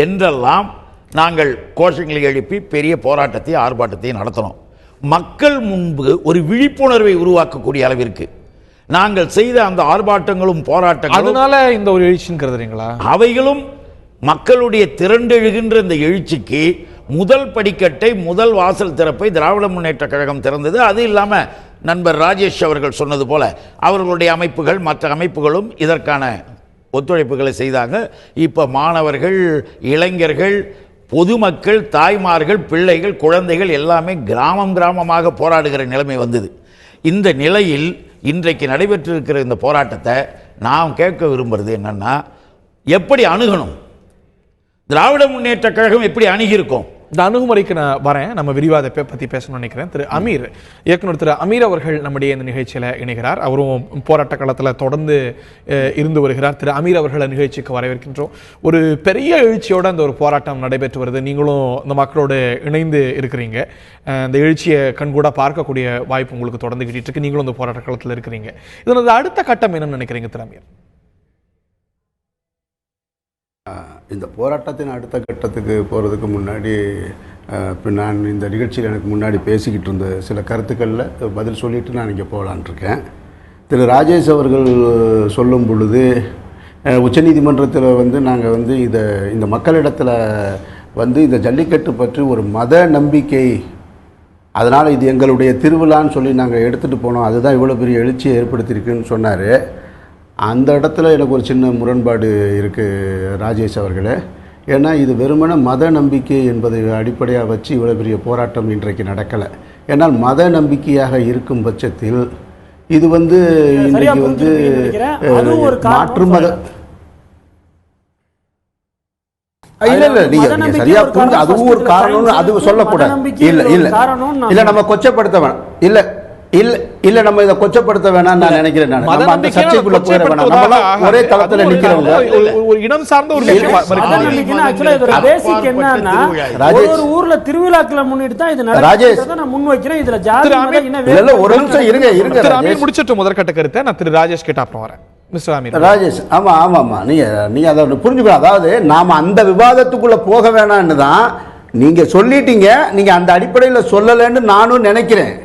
என்றெல்லாம் நாங்கள் கோஷங்களை எழுப்பி பெரிய போராட்டத்தை ஆர்ப்பாட்டத்தையும் நடத்தினோம். மக்கள் முன்பு ஒரு விழிப்புணர்வை உருவாக்கக்கூடிய அளவிற்கு நாங்கள் செய்த அந்த ஆர்ப்பாட்டங்களும் போராட்டங்களும், அதனால இந்த ஒரு எழுச்சிங்கிறதுங்களா, அவைகளும் மக்களுடைய திரண்டெழுகின்ற இந்த எழுச்சிக்கு முதல் படிக்கட்டை, முதல் வாசல் திறப்பை திராவிட முன்னேற்ற கழகம் திறந்தது. அது இல்லாமல் நண்பர் ராஜேஷ் அவர்கள் சொன்னது போல அவர்களுடைய அமைப்புகள் மற்ற அமைப்புகளும் இதற்கான ஒத்துழைப்புகளை செய்தாங்க. இப்போ மாணவர்கள், இளைஞர்கள், பொதுமக்கள், தாய்மார்கள், பிள்ளைகள், குழந்தைகள் எல்லாமே கிராமமாக போராடுகிற நிலைமை வந்தது. இந்த நிலையில் இன்றைக்கு நடைபெற்றிருக்கிற இந்த போராட்டத்தை நாம் கேட்க விரும்புகிறது என்னன்னா, எப்படி அணுகணும், திராவிட முன்னேற்ற கழகம் எப்படி அணுகியிருக்கும் இந்த அணுகுமுறைக்கு நான் வரேன். நம்ம விரிவாக அதை பற்றி பேசணும்னு நினைக்கிறேன். திரு அமீர், இயக்குனர் திரு அமீர் அவர்கள் நம்முடைய இந்த நிகழ்ச்சியில் இணைகிறார். அவரும் போராட்ட காலத்தில் தொடர்ந்து இருந்து வருகிறார். திரு அமீர் அவர்களை நிகழ்ச்சிக்கு வரவேற்கின்றோம். ஒரு பெரிய எழுச்சியோடு அந்த ஒரு போராட்டம் நடைபெற்று வருது. நீங்களும் இந்த மக்களோடு இணைந்து இருக்கிறீங்க. இந்த எழுச்சியை கண்கூட பார்க்கக்கூடிய வாய்ப்பு உங்களுக்கு தொடர்ந்து கிட்டிட்டு இருக்கு. நீங்களும் இந்த போராட்ட காலத்தில் இருக்கிறீங்க. இதனது அடுத்த கட்டம் என்னன்னு நினைக்கிறீங்க திரு அமீர்? இந்த போராட்டத்தின் அடுத்த கட்டத்துக்கு போகிறதுக்கு முன்னாடி இப்போ நான் இந்த நிகழ்ச்சியில் எனக்கு முன்னாடி பேசிக்கிட்டு இருந்த சில கருத்துக்களில் பதில் சொல்லிவிட்டு நான் இங்கே போகலான்ட்ருக்கேன். திரு ராஜேஷ் அவர்கள் சொல்லும் பொழுது உச்சநீதிமன்றத்தில் நாங்கள் இந்த மக்களிடத்தில் இந்த ஜல்லிக்கட்டு பற்றி ஒரு மத நம்பிக்கை, அதனால் இது எங்களுடைய திருவிழான்னு சொல்லி நாங்கள் எடுத்துகிட்டு போனோம், அதுதான் இவ்வளோ பெரிய எழுச்சியை ஏற்படுத்தியிருக்குன்னு சொன்னார். அந்த இடத்துல எனக்கு ஒரு சின்ன முரண்பாடு இருக்குது ராஜேஷ் அவர்களே. ஏன்னா இது வெறுமனே மத நம்பிக்கை என்பதை அடிப்படையாக வச்சு இவ்வளோ பெரிய போராட்டம் இன்றைக்கு நடக்கலை. ஏன்னால் மத நம்பிக்கையாக இருக்கும் பட்சத்தில் இது இன்றைக்கு மாற்று மத இல்ல நீங்க சரியா புரிஞ்சு அதுவும் ஒரு காரணம்னு அது சொல்லக்கூடாது. இல்ல நம்ம கொச்சப்படுத்த வேணாம். இல்ல நம்ம இதை கொச்சப்படுத்த வேணாம் நான் நினைக்கிறேன். நம்ம அந்த சர்ச்சைக்குள்ள போயிட வேணாம். நம்ம ஒரே தளத்துல நிக்கிறவங்க. ஒரு இனம் சார்ந்த ஒரு பேசிக் என்னன்னா ஒரு ஊர்ல திருவிழாக்களை முன்னிட்டு தான் இது நடக்குது. நான் முன் வைக்கிறேன். இதுல ஜாதி இல்ல ஒரு நிமிஷம் இருங்க திரு அமீர் முடிச்சிட்டு முதற்கட்ட கருத்தை நான் திரு ராஜேஷ் கிட்ட அப்புறம் வரேன். மிஸ்டர் அமீர் ராஜேஷ், ஆமா நீங்க அதை புரிஞ்சுக்கணும். அதாவது நாம அந்த விவாதத்துக்குள்ள போக வேணான்னு தான் நீங்க சொல்லிட்டீங்க. நீங்க அந்த அடிப்படையில் சொல்லலைன்னு நானும் நினைக்கிறேன்.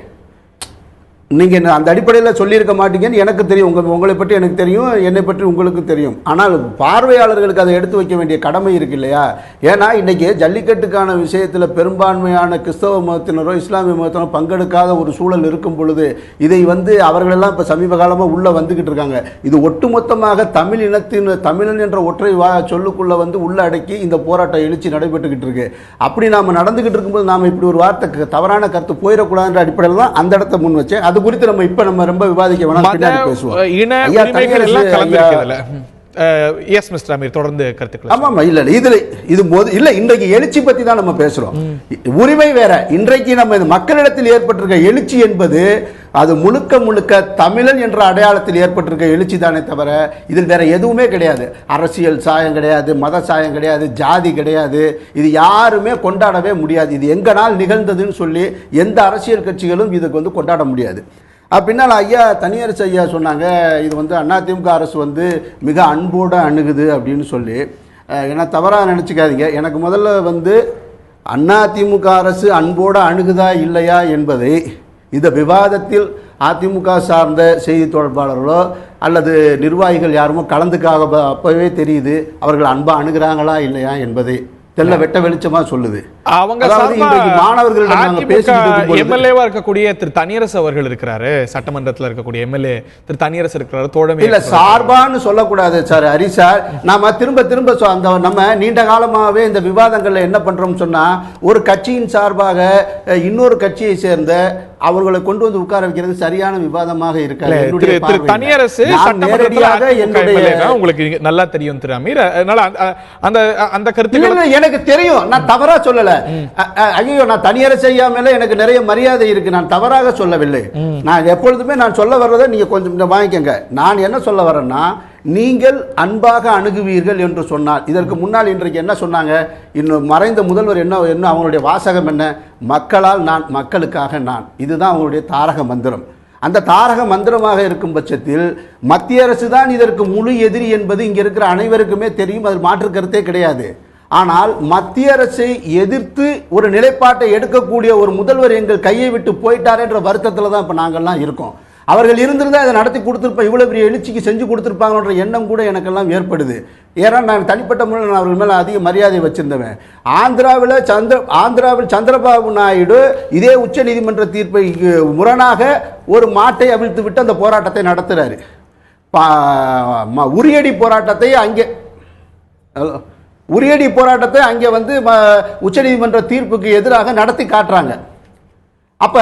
நீங்கள் அந்த அடிப்படையில் சொல்லியிருக்க மாட்டீங்கன்னு எனக்கு தெரியும். உங்களை பற்றி எனக்கு தெரியும், என்னை பற்றி உங்களுக்கு தெரியும். ஆனால் பார்வையாளர்களுக்கு அதை எடுத்து வைக்க வேண்டிய கடமை இருக்கு இல்லையா? ஏன்னா இன்றைக்கி ஜல்லிக்கட்டுக்கான விஷயத்தில் பெரும்பான்மையான கிறிஸ்தவ மதத்தினரோ இஸ்லாமிய மதத்தினரோ பங்கெடுக்காத ஒரு சூழல் இருக்கும் பொழுது இதை அவர்களெல்லாம் இப்போ சமீப காலமாக உள்ளே வந்துக்கிட்டு இருக்காங்க. இது ஒட்டுமொத்தமாக தமிழன் என்ற ஒற்றை சொல்லுக்குள்ளே உள்ள அடக்கி இந்த போராட்டம் எழுச்சி நடைபெற்றுக்கிட்டு இருக்கு. அப்படி நாம் நடந்துக்கிட்டு இருக்கும்போது நாம் இப்படி ஒரு வார்த்தை தவறான கருத்து போயிடக்கூடாதுன்ற அடிப்படையில் தான் அந்த இடத்த முன் வச்சேன். அது குறித்து நம்ம ரொம்ப விவாதிக்க வேணாம், பின்னாடி பேசுவோம். எஸ் மிஸ்டர் அமீர் தொடர்ந்து கருத்துக்கள். ஆமாம் இல்ல இன்றைக்கு எழுச்சி பத்தி தான் நம்ம பேசுறோம். உரிமை வேற. இன்றைக்கு நம்ம மக்களிடத்தில் ஏற்பட்டிருக்க எழுச்சி என்பது அது முழுக்க தமிழன் என்ற அடையாளத்தில் ஏற்பட்டிருக்க எழுச்சி தானே தவிர இதில் வேற எதுவுமே கிடையாது. அரசியல் சாயம் கிடையாது, மத சாயம் கிடையாது, ஜாதி கிடையாது. இது யாருமே கொண்டாடவே முடியாது. இது எங்க நாள் நிகழ்ந்ததுன்னு சொல்லி எந்த அரசியல் கட்சிகளும் இதுக்கு கொண்டாட முடியாது. பின்னால் தனியரசு ஐயா சொன்னாங்க, இது அதிமுக அரசு மிக அன்போடு அணுகுது அப்படின்னு சொல்லி. ஏன்னா தவறாக நினச்சிக்காதீங்க. எனக்கு முதல்ல அதிமுக அரசு அன்போடு அணுகுதா இல்லையா என்பதை இந்த விவாதத்தில் அதிமுக சார்ந்த செய்தி தொடர்பாளர்களோ அல்லது நிர்வாகிகள் யாருமோ கலந்துக்காக அப்பவே தெரியுது அவர்கள் அன்பா அணுகிறாங்களா இல்லையா என்பதை தெல்ல வெட்ட வெளிச்சமா சொல்லுது. அவங்க எம்எல்ஏவா இருக்கக்கூடிய திரு தனியரசு அவர்கள் இருக்கிறாரு, சட்டமன்றத்தில் இருக்கக்கூடிய எம்எல்ஏ திரு தனியரசு இருக்கிறாரு. தோழமை இல்ல சார்பான்னு சொல்லக்கூடாது சார். ஹரி சார், நாம திரும்ப அந்த நம்ம நீண்ட காலமாகவே இந்த விவாதங்கள்ல என்ன பண்றோம் சொன்னா ஒரு கட்சியின் சார்பாக இன்னொரு கட்சியை சேர்ந்த அவர்களை கொண்டு உட்கார வைக்கிறது சரியான விவாதமாக இருக்காது. தனியரசு உங்களுக்கு நல்லா தெரியும் திரு அமீர். அந்த கருத்து எனக்கு தெரியும், நான் தவறா சொல்லல. ஐயோ, நான் தனியரசு ஐயா மேல எனக்கு நிறைய மரியாதை இருக்கு, நான் தவறாக சொல்லவில்லை. நான் எப்பொழுதுமே நான் சொல்ல வர்றதை நீங்க கொஞ்சம் வாங்கிக்கங்க. நான் என்ன சொல்ல வரேன்னா, நீங்கள் அன்பாக அணுகுவீர்கள் என்று சொன்னால், இதற்கு முன்னால் இன்றைக்கு என்ன சொன்னாங்க, இன்னும் மறைந்த முதல்வர் என்ன அவங்களுடைய வாசகம் என்ன, மக்களால் நான் மக்களுக்காக நான், இதுதான் அவங்களுடைய தாரக மந்திரம். அந்த தாரக மந்திரமாக இருக்கும் பட்சத்தில் மத்திய அரசு தான் இதற்கு முழு எதிரி என்பது இங்க இருக்கிற அனைவருக்குமே தெரியும், அதில் மாற்று கருத்தே கிடையாது. ஆனால் மத்திய அரசை எதிர்த்து ஒரு நிலைப்பாட்டை எடுக்கக்கூடிய ஒரு முதல்வர் எங்கள் கையை விட்டு போயிட்டார் என்ற வருத்தத்தில் தான் இப்போ நாங்கள்லாம் இருக்கோம். அவர்கள் இருந்திருந்தால் அதை நடத்தி கொடுத்துருப்போம், இவ்வளோ பெரிய எழுச்சிக்கு செஞ்சு கொடுத்துருப்பாங்கன்ற எண்ணம் கூட எனக்கெல்லாம் ஏற்படுது. ஏன்னா நான் தனிப்பட்ட முறையில் நான் அவர்கள் மேலே அதிக மரியாதை வச்சிருந்தவன். ஆந்திராவில் சந்திரபாபு நாயுடு இதே உச்ச நீதிமன்ற தீர்ப்பை முரணாக ஒரு மாட்டை அவிழ்த்து விட்டு அந்த போராட்டத்தை நடத்துகிறாரு. உரியடி போராட்டத்தை அங்கே உச்சநீதிமன்ற தீர்ப்புக்கு எதிராக நடத்தி காட்டுறாங்க. அப்ப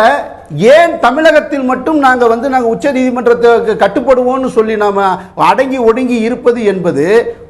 ஏன் தமிழகத்தில் மட்டும் நாங்கள் உச்ச நீதிமன்றத்தை கட்டுப்படுவோம்னு சொல்லி நாம அடங்கி ஒடுங்கி இருப்பது என்பது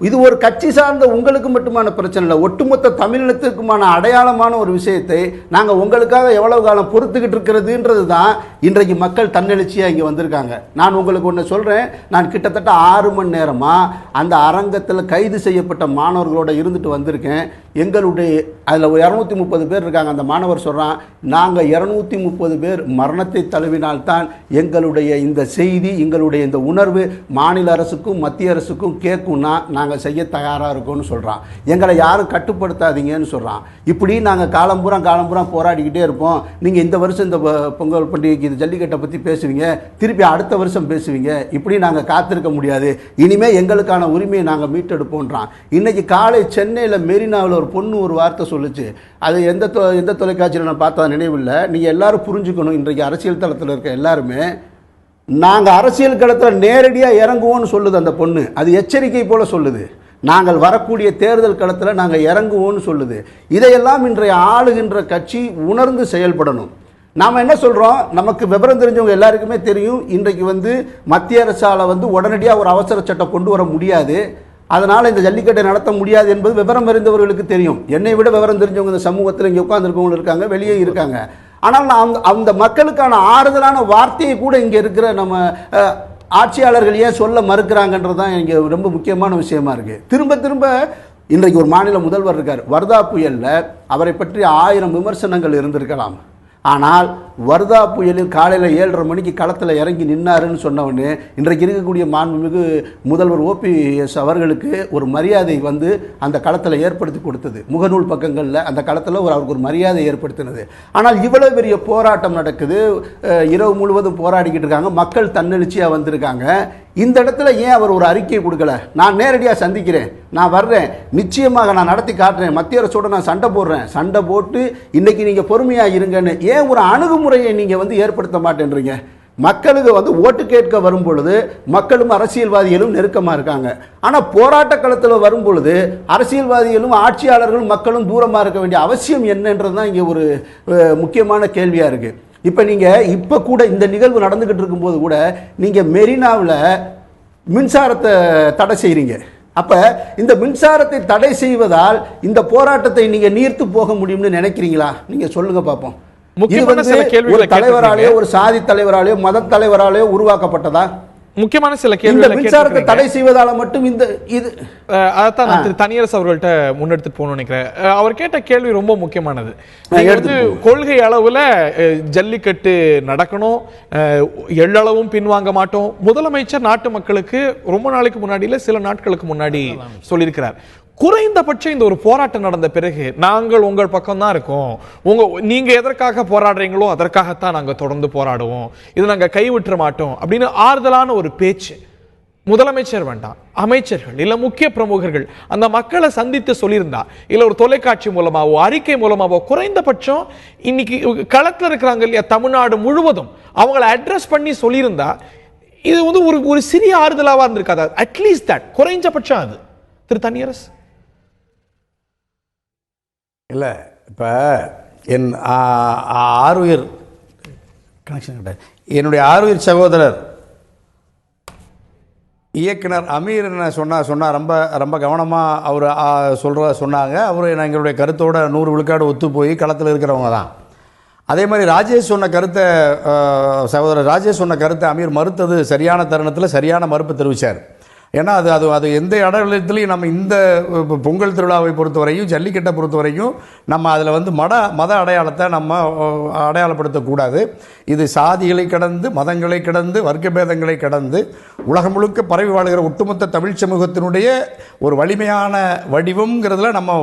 இது ஒரு கட்சி சார்ந்த உங்களுக்கு மட்டுமான பிரச்சனை இல்லை, ஒட்டுமொத்த தமிழினத்திற்குமான அடையாளமான ஒரு விஷயத்தை நாங்கள் உங்களுக்காக எவ்வளவு காலம் பொறுத்துக்கிட்டு இருக்கிறதுன்றது தான் இன்றைக்கு மக்கள் தன்னெழுச்சியாக இங்கே வந்திருக்காங்க. நான் உங்களுக்கு ஒன்று சொல்கிறேன், நான் கிட்டத்தட்ட 6 மணி நேரமாக அந்த அரங்கத்தில் கைது செய்யப்பட்ட மாணவர்களோட இருந்துட்டு வந்திருக்கேன். எங்களுடைய அதில் 230 பேர் இருக்காங்க. அந்த மாணவர் சொல்கிறான், நாங்கள் 230 பேர் மரணத்தை தழுவினால்தான் எங்களுடைய இந்த செய்தி, எங்களுடைய இந்த உணர்வு மாநில அரசுக்கும் மத்திய அரசுக்கும் கேட்கும்னா நாங்கள் செய்ய தயாராக இருக்கோம்னு சொல்கிறான். எங்களை யாரும் கட்டுப்படுத்தாதீங்கன்னு சொல்கிறான். இப்படி நாங்கள் காலம்பூரா போராடிக்கிட்டே இருப்போம். நீங்கள் இந்த வருஷம் இந்த பொங்கல் பண்டிகைக்கு இந்த ஜல்லிக்கட்டை பற்றி பேசுவீங்க, திருப்பி அடுத்த வருஷம் பேசுவீங்க. இப்படி நாங்கள் காத்திருக்க முடியாது, இனிமேல் எங்களுக்கான உரிமையை நாங்கள் மீட்டெடுப்போன்றான். இன்னைக்கு காலை சென்னையில் மெரினாவில் ஒரு பொண்ணு ஒரு வார்த்தை சொல்லுச்சு. அது எந்த தொலைக்காட்சியில் நான் பார்த்தா நினைவில்லை. நீங்கள் எல்லாரும் புரிஞ்சுக்கணும், இன்றைக்கு அரசியல் தளத்தில் இருக்க எல்லாருமே நாங்கள் அரசியல் களத்தில் நேரடியாக இறங்குவோம்னு சொல்லுது அந்த பொண்ணு. அது எச்சரிக்கை போல சொல்லுது. நாங்கள் வரக்கூடிய தேர்தல் களத்தில் நாங்கள் இறங்குவோம்னு சொல்லுது. இதையெல்லாம் இன்றைய ஆளுகின்ற கட்சி உணர்ந்து செயல்படணும். நாம் என்ன சொல்கிறோம், நமக்கு விவரம் தெரிஞ்சவங்க எல்லாருக்குமே தெரியும், இன்றைக்கு மத்திய அரசால் உடனடியாக ஒரு அவசர சட்டம் கொண்டு வர முடியாது, அதனால் இந்த ஜல்லிக்கட்டை நடத்த முடியாது என்பது விவரம் அறிந்தவர்களுக்கு தெரியும். என்னை விட விவரம் தெரிஞ்சவங்க இந்த சமூகத்தில் இங்கே உட்கார்ந்துருக்கவங்க இருக்காங்க, வெளியே இருக்காங்க. ஆனால் நான் அந்த மக்களுக்கான ஆறுதலான வார்த்தையை கூட இங்கே இருக்கிற நம்ம ஆட்சியாளர்கள் ஏன் சொல்ல மறுக்கிறாங்கன்றது தான் இங்கே ரொம்ப முக்கியமான விஷயமா இருக்குது. திரும்ப இன்றைக்கு ஒரு மாநில முதல்வர் இருக்கார். வர்தா புயலில் அவரை பற்றி 1000 விமர்சனங்கள் இருந்திருக்கலாம். ஆனால் வர்தா புயலில் காலையில் 7:30 மணிக்கு களத்தில் இறங்கி நின்னாருன்னு சொன்னவொடனே இன்றைக்கு இருக்கக்கூடிய மாண்புமிகு முதல்வர் OPS அவர்களுக்கு ஒரு மரியாதை அந்த களத்தில் ஏற்படுத்தி கொடுத்தது. முகநூல் பக்கங்களில் அந்த களத்தில் அவருக்கு ஒரு மரியாதை ஏற்படுத்தினது. ஆனால் இவ்வளவு பெரிய போராட்டம் நடக்குது, இரவு முழுவதும் போராடிக்கிட்டு இருக்காங்க, மக்கள் தன்னெழுச்சியாக வந்திருக்காங்க. இந்த இடத்துல ஏன் அவர் ஒரு அறிக்கையை கொடுக்கல? நான் நேரடியாக சந்திக்கிறேன், நான் வர்றேன், நிச்சயமாக நான் நடத்தி காட்டுறேன், மத்திய அரசோட நான் சண்டை போடுறேன், சண்டை போட்டு இன்னைக்கு நீங்கள் பொறுமையாக இருங்கன்னு ஏன் ஒரு அணுகுமுறையை நீங்கள் ஏற்படுத்த மாட்டேன்றீங்க? மக்களுக்கு ஓட்டு கேட்க வரும் பொழுது மக்களும் அரசியல்வாதிகளும் நெருக்கமாக இருக்காங்க. ஆனால் போராட்ட களத்தில் வரும் பொழுது அரசியல்வாதிகளும் ஆட்சியாளர்களும் மக்களும் தூரமாக இருக்க வேண்டிய அவசியம் என்னன்றது தான் இங்கே ஒரு முக்கியமான கேள்வியாக இருக்குது. இப்போ கூட இந்த நிகழ்வு நடந்துக்கிட்டு இருக்கும்போது கூட நீங்கள் மெரினாவில் மின்சாரத்தை தடை செய்கிறீங்க. அப்போ இந்த மின்சாரத்தை தடை செய்வதால் இந்த போராட்டத்தை நீங்கள் நீர்த்து போக முடியும்னு நினைக்கிறீங்களா? நீங்கள் சொல்லுங்க பார்ப்போம். ஒரு தலைவராலேயோ ஒரு சாதி தலைவராலேயோ மத தலைவராலேயோ உருவாக்கப்பட்டதா? முக்கியமான சில கேள்விகள் மின்சாரத்தை தடை செய்வதால மட்டும் இந்த இது அதான் நான் திரு தனியரசு அவர்கள்ட்ட முன்னெடுத்து போகணும்னு நினைக்கிறேன். அவர் கேட்ட கேள்வி ரொம்ப முக்கியமானது. கொள்கை அளவுல ஜல்லிக்கட்டு நடக்கணும், எள்ளளவும் பின்வாங்க மாட்டோம். முதலமைச்சர் நாட்டு மக்களுக்கு ரொம்ப நாளைக்கு முன்னாடி சில நாட்களுக்கு முன்னாடி சொல்லியிருக்கிறார், குறைந்தபட்சம் இந்த ஒரு போராட்டம் நடந்த பிறகு நாங்கள் உங்கள் பக்கம் தான் இருக்கோம், நீங்க எதற்காக போராடுறீங்களோ அதற்காகத்தான் நாங்க தொடர்ந்து போராடுவோம், இது நாங்க கைவிட்ட மாட்டோம் அப்படின்னு ஆறுதலான ஒரு பேச்சு முதலமைச்சர் வேண்டாம், அமைச்சர்கள் இல்ல முக்கிய பிரமுகர்கள் அந்த மக்களை சந்தித்து சொல்லியிருந்தா, இல்ல ஒரு தொலைக்காட்சி மூலமாவோ அறிக்கை மூலமாவோ குறைந்தபட்சம் இன்னைக்கு களத்தில் இருக்கிறாங்க இல்லையா தமிழ்நாடு முழுவதும் அவங்களை அட்ரஸ் பண்ணி சொல்லியிருந்தா இது ஒரு சிறிய ஆறுதலாவா இருந்திருக்காது. அட்லீஸ்ட் தட் குறைஞ்சபட்சம் அது. திரு தனியரசு இல்லை, இப்போ என் ஆருயிர் கனெக்ஷன் கிடையாது, என்னுடைய ஆருயிர் சகோதரர் இயக்குனர் அமீர் என்ன சொன்னார் ரொம்ப ரொம்ப கவனமாக அவர் சொன்னாங்க. அவர் எங்களுடைய கருத்தோட 100 விழுக்காடு ஒத்து போய் களத்தில் இருக்கிறவங்க தான். அதே மாதிரி ராஜேஷ் சொன்ன கருத்தை சகோதரர் ராஜேஷ் சொன்ன கருத்தை அமீர் மறுத்தது சரியான தருணத்தில் சரியான மறுப்பு தெரிவித்தார். ஏன்னா அது எந்த இடத்துலையும் நம்ம இந்த பொங்கல் திருவிழாவை பொறுத்தவரையும் ஜல்லிக்கட்டை பொறுத்த வரைக்கும் நம்ம அதில் மத அடையாளத்தை நம்ம அடையாளப்படுத்தக்கூடாது. இது சாதிகளை கடந்து மதங்களை கடந்து வர்க்க பேதங்களை கடந்து உலகம் முழுக்க பரவி வாழ்கிற ஒட்டுமொத்த தமிழ் சமூகத்தினுடைய ஒரு வலிமையான வடிவம்ங்கிறதுல நம்ம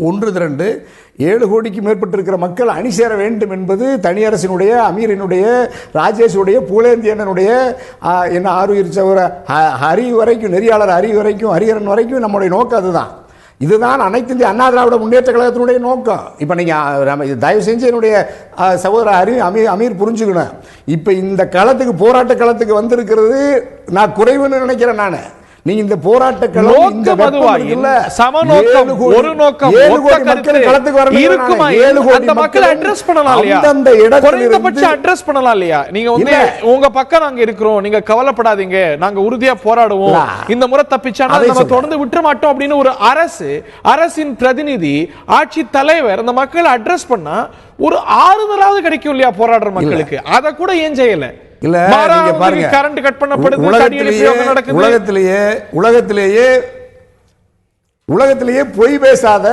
ஒன்று திரண்டு 7 கோடிக்கு மேற்பட்டிருக்கிற மக்கள் அணி சேர வேண்டும் என்பது தனியரசினுடைய, அமீரினுடைய, ராஜேஷுடைய, பூலேந்தியனுடைய, என்ன ஆருயிர் சகோதர ஹரி வரைக்கும், நெறியாளர் ஹரி வரைக்கும், ஹரிஹரன் வரைக்கும் நம்முடைய நோக்கம் அதுதான். இதுதான் அனைத்து இந்திய அண்ணா திராவிட முன்னேற்ற கழகத்தினுடைய நோக்கம். இப்போ நீங்கள் தயவு செஞ்சு என்னுடைய சகோதர அமீர் புரிஞ்சுக்கணும். இப்போ இந்த களத்துக்கு போராட்ட களத்துக்கு வந்திருக்கிறது நான் குறைவுன்னு நினைக்கிறேன். நீங்க இந்த போராட்டக்களம் இந்த நோக்கம் அதுவா? சமநோக்கம், ஒரு நோக்கம், ஒத்த கருத்து இருக்குமா? அந்த மக்களை அட்ரஸ் பண்ணலாம் இல்லையா? குறைந்தபட்சம் அட்ரஸ் பண்ணலாம் இல்லையா? நீங்க வந்து உங்க பக்கம் நாங்க இருக்கிறோம், நீங்க கவலைப்படாதீங்க, நாங்க உறுதியா போராடுவோம், இந்த முறை தப்பிச்சானா நம்ம தொடர்ந்து விட்டுற மாட்டோம் அப்படின்னு ஒரு அரசின் பிரதிநிதி, ஆட்சி தலைவர் அந்த மக்களை அட்ரஸ் பண்ணா ஒரு ஆறுதலாவது கிடைக்கும் இல்லையா போராடுற மக்களுக்கு? அத கூட ஏன் செய்யல? இல்ல நீங்க பாருங்க, கரண்ட் கட் பண்ணப்படுது, உலகத்திலேயே பொய் பேசாத,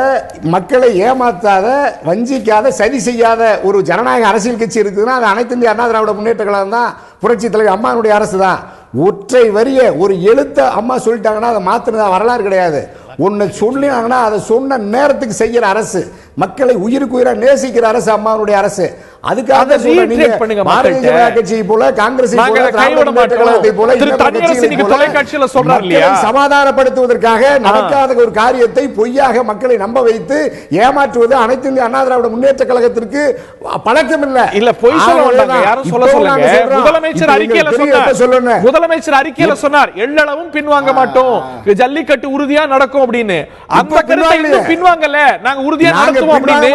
மக்களை ஏமாத்தாத, வஞ்சிக்காத, சதி செய்யாத ஒரு ஜனநாயக அரசியல் கட்சி இருக்குதுன்னா அது அனைத்து இந்திய அண்ணா திராவிட முன்னேற்ற கழகம் தான், புரட்சி தலைவர் அம்மாவுடைய அரசு தான். ஒற்றை வரிய ஒரு எழுத்த அம்மா சொல்லிட்டாங்கன்னா அதை மாத்தினதா வரலாறு கிடையாது. ஒன்னு சொல்லினாங்கன்னா அதை சொன்ன நேரத்துக்கு செய்யற அரசு, மக்களை உயிருக்கு உயிரா நேசிக்கிற அரசு அம்மாவுடைய அரசு. அதுக்காக பாரதிய ஜனதா கட்சியை போல, காங்கிரஸ் சமாதானப்படுத்துவதற்காக நடக்காத ஒரு காரியத்தை பொய்யாக மக்களை நம்ப வைத்து ஏமாற்றுவது அனைத்து இந்திய அண்ணா திராவிட முன்னேற்ற கழகத்திற்கு பழக்கம் இல்ல. இல்ல பொய் சொல்ல வேண்டாம், யாரும் சொல்ல சொல்லுங்க. முதலமைச்சர் அறிக்கையில சொன்னார் எள்ளளவும் பின்வாங்க மாட்டோம், ஜல்லிக்கட்டு உறுதியா நடக்கும் அப்படின்னு. அந்த கருத்தை இன்னும் பின்வாங்கல, நாங்க உறுதியா நடத்துவோம் அப்படின்னு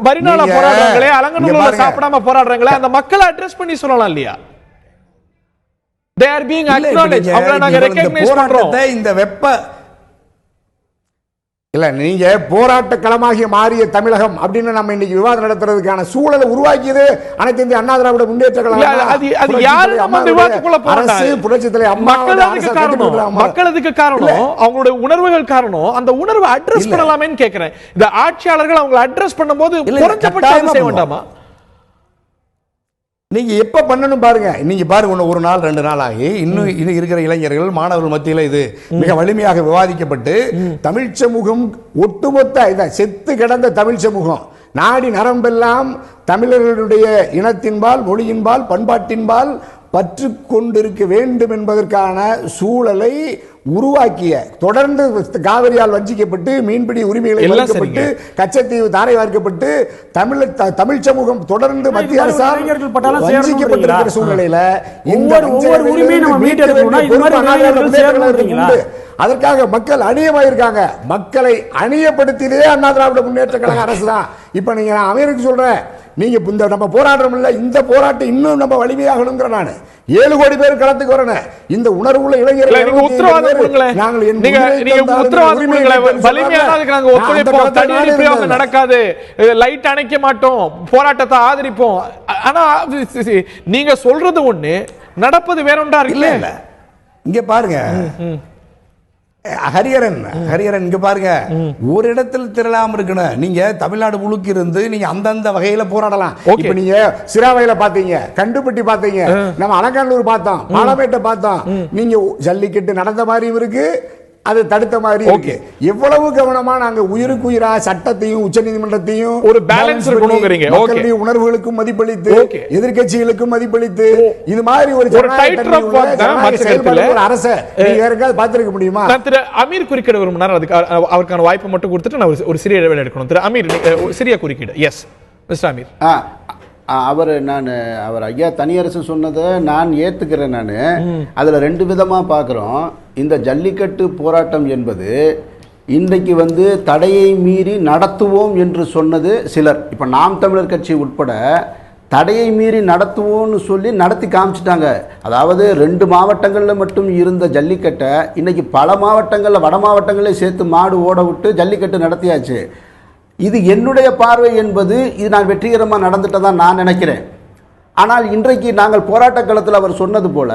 மரினால போராடுறாங்களே, அலங்கநல்லூர்ல சாப்பிடாம போராடுறாங்களே, அந்த மக்களை அட்ரஸ் பண்ணி சொல்லலாம் இல்லையா? they are being acknowledged, அவங்கள நாங்க ரெகக்னைஸ் பண்றோம். இந்த வெப்ப இல்ல நீங்க போராட்ட களமாகிய மாறிய தமிழகம் அப்படின்னு நம்ம இன்னைக்கு விவாதம் நடத்துறதுக்கான சூழலை உருவாக்கியது அனைத்து இந்திய அண்ணா திராவிட முன்னேற்ற கழகம். அது யாரு நம்ம விவாதத்துக்குள்ள போறாங்க? புரட்சி தலைவர் மக்களுக்கு காரணம் அவங்களுடைய உணர்வுகள் காரணம். அந்த உணர்வை அட்ரஸ் பண்ணலாமேன்னு கேக்குறேன். இந்த ஆட்சியாளர்கள் அவங்களை அட்ரஸ் பண்ணும்போது குறைஞ்சபட்சம் செய்ய வேண்டாமா? நீங்க எப்ப பண்ணணும் பாருங்க. நீங்க பாருங்க, ஒரு நாள் 2 நாள் ஆகி இன்னும் இது இருக்கிற இளைஞர்கள் மாணவர்கள் மத்தியில் இது மிக வலிமையாக விவாதிக்கப்பட்டு தமிழ் சமூகம் ஒட்டுமொத்த இதான் செத்து கிடந்த தமிழ் சமூகம் நாடி நரம்பெல்லாம் தமிழர்களுடைய இனத்தின்பால், மொழியின்பால், பண்பாட்டின்பால் பற்று கொண்டிருக்க வேண்டும் என்பதற்கான சூழலை உருவாக்கிய, தொடர்ந்து காவிரியால் வஞ்சிக்கப்பட்டு மீன்பிடி உரிமைகளை வஞ்சிக்கப்பட்டு கச்சத்தீவு தாரை வார்க்கப்பட்டு தமிழ் சமூகம் தொடர்ந்து மத்திய அரசால் வஞ்சிக்கப்பட்டிருக்கிற சூழ்நிலையில ஒவ்வொரு உரிமையும் அதற்காக மக்கள் அணியமாயிருக்காங்க. மக்களை அணியப்படுத்தியதே அண்ணா திராவிட முன்னேற்ற கழக அரசு தான். இப்ப நீங்க நான் அமெரிக்க சொல்றேன், நீங்க இந்த நம்ம போராட்டம் இல்ல, இந்த போராட்டம் இன்னும் நம்ம வலிமையாகணுங்கிற நான் 7 கோடி பேர் களத்துக்கு வரணும். இந்த உணர்வுள்ள இளைஞர்கள் நடக்காது, லைட் அணைக்க மாட்டோம், போராட்டத்தை ஆதரிப்போம். ஆனா நீங்க சொல்றது ஒண்ணு, நடப்பது வேற ஒன்றா இருக்கு. இல்ல இங்க பாருங்க, ஹரிஹரன் இங்க பாருங்க, ஒரு இடத்துல திரளாம இருக்கணும். நீங்க தமிழ்நாடு முழுக்க இருந்து நீங்க அந்தந்த வகையில போராடலாம். இப்ப நீங்க சிராவையில பாத்தீங்க, கண்டுபட்டி பாத்தீங்க, நம்ம அலங்காநல்லூர் பார்த்தோம், பாலமேட்டை பார்த்தோம். நீங்க ஜல்லிக்கட்டு நடந்த மாதிரி இருக்கு, அது தடுத்த மாதிரி இருக்கு. எவ்வளவு கவனமா நாங்க உயிருக்கு உயிரா சட்டத்தையும் உச்சநீதிமன்றத்தையும் ஒரு பேலன்ஸ் இருக்கணும்ங்கறீங்க. மக்களுடைய உணர்வுகளுக்கும் மதிப்பளித்து, எதிர்க்கட்சிகளுக்கும் மதிப்பளித்து, இது மாதிரி ஒரு அரசை நீங்க யாருக்காவது பார்த்திருக்க முடியுமா? திரு அமீர் குறுக்கிட விரும்பினார், அதுக்கு அவருக்கான வாய்ப்பு மட்டும் கொடுத்துட்டு நான் ஒரு சிறிய இடைவேளை எடுக்கணும். திரு அமீர், சிறிய குறுக்கீடு. S mister Amir. அவர் ஐயா தனியரசு சொன்னதை நான் ஏத்துக்கிறேன். நான் அதுல 2 விதமா பார்க்கிறோம். இந்த ஜல்லிக்கட்டு போராட்டம் என்பது இன்றைக்கு தடையை மீறி நடத்துவோம் என்று சொன்னது சிலர். இப்ப நாம் தமிழர் கட்சி உட்பட தடையை மீறி நடத்துவோம்னு சொல்லி நடத்தி காமிச்சிட்டாங்க. அதாவது 2 மாவட்டங்களில் மட்டும் இருந்த ஜல்லிக்கட்டை இன்னைக்கு பல மாவட்டங்களில், வட மாவட்டங்களே சேர்த்து மாடு ஓட விட்டு ஜல்லிக்கட்டு நடத்தியாச்சு. இது என்னுடைய பார்வை என்பது இது நான் வெற்றிகரமாக நடந்துட்டதா நான் நினைக்கிறேன். ஆனால் இன்றைக்கு நாங்கள் போராட்ட களத்தில் அவர் சொன்னது போல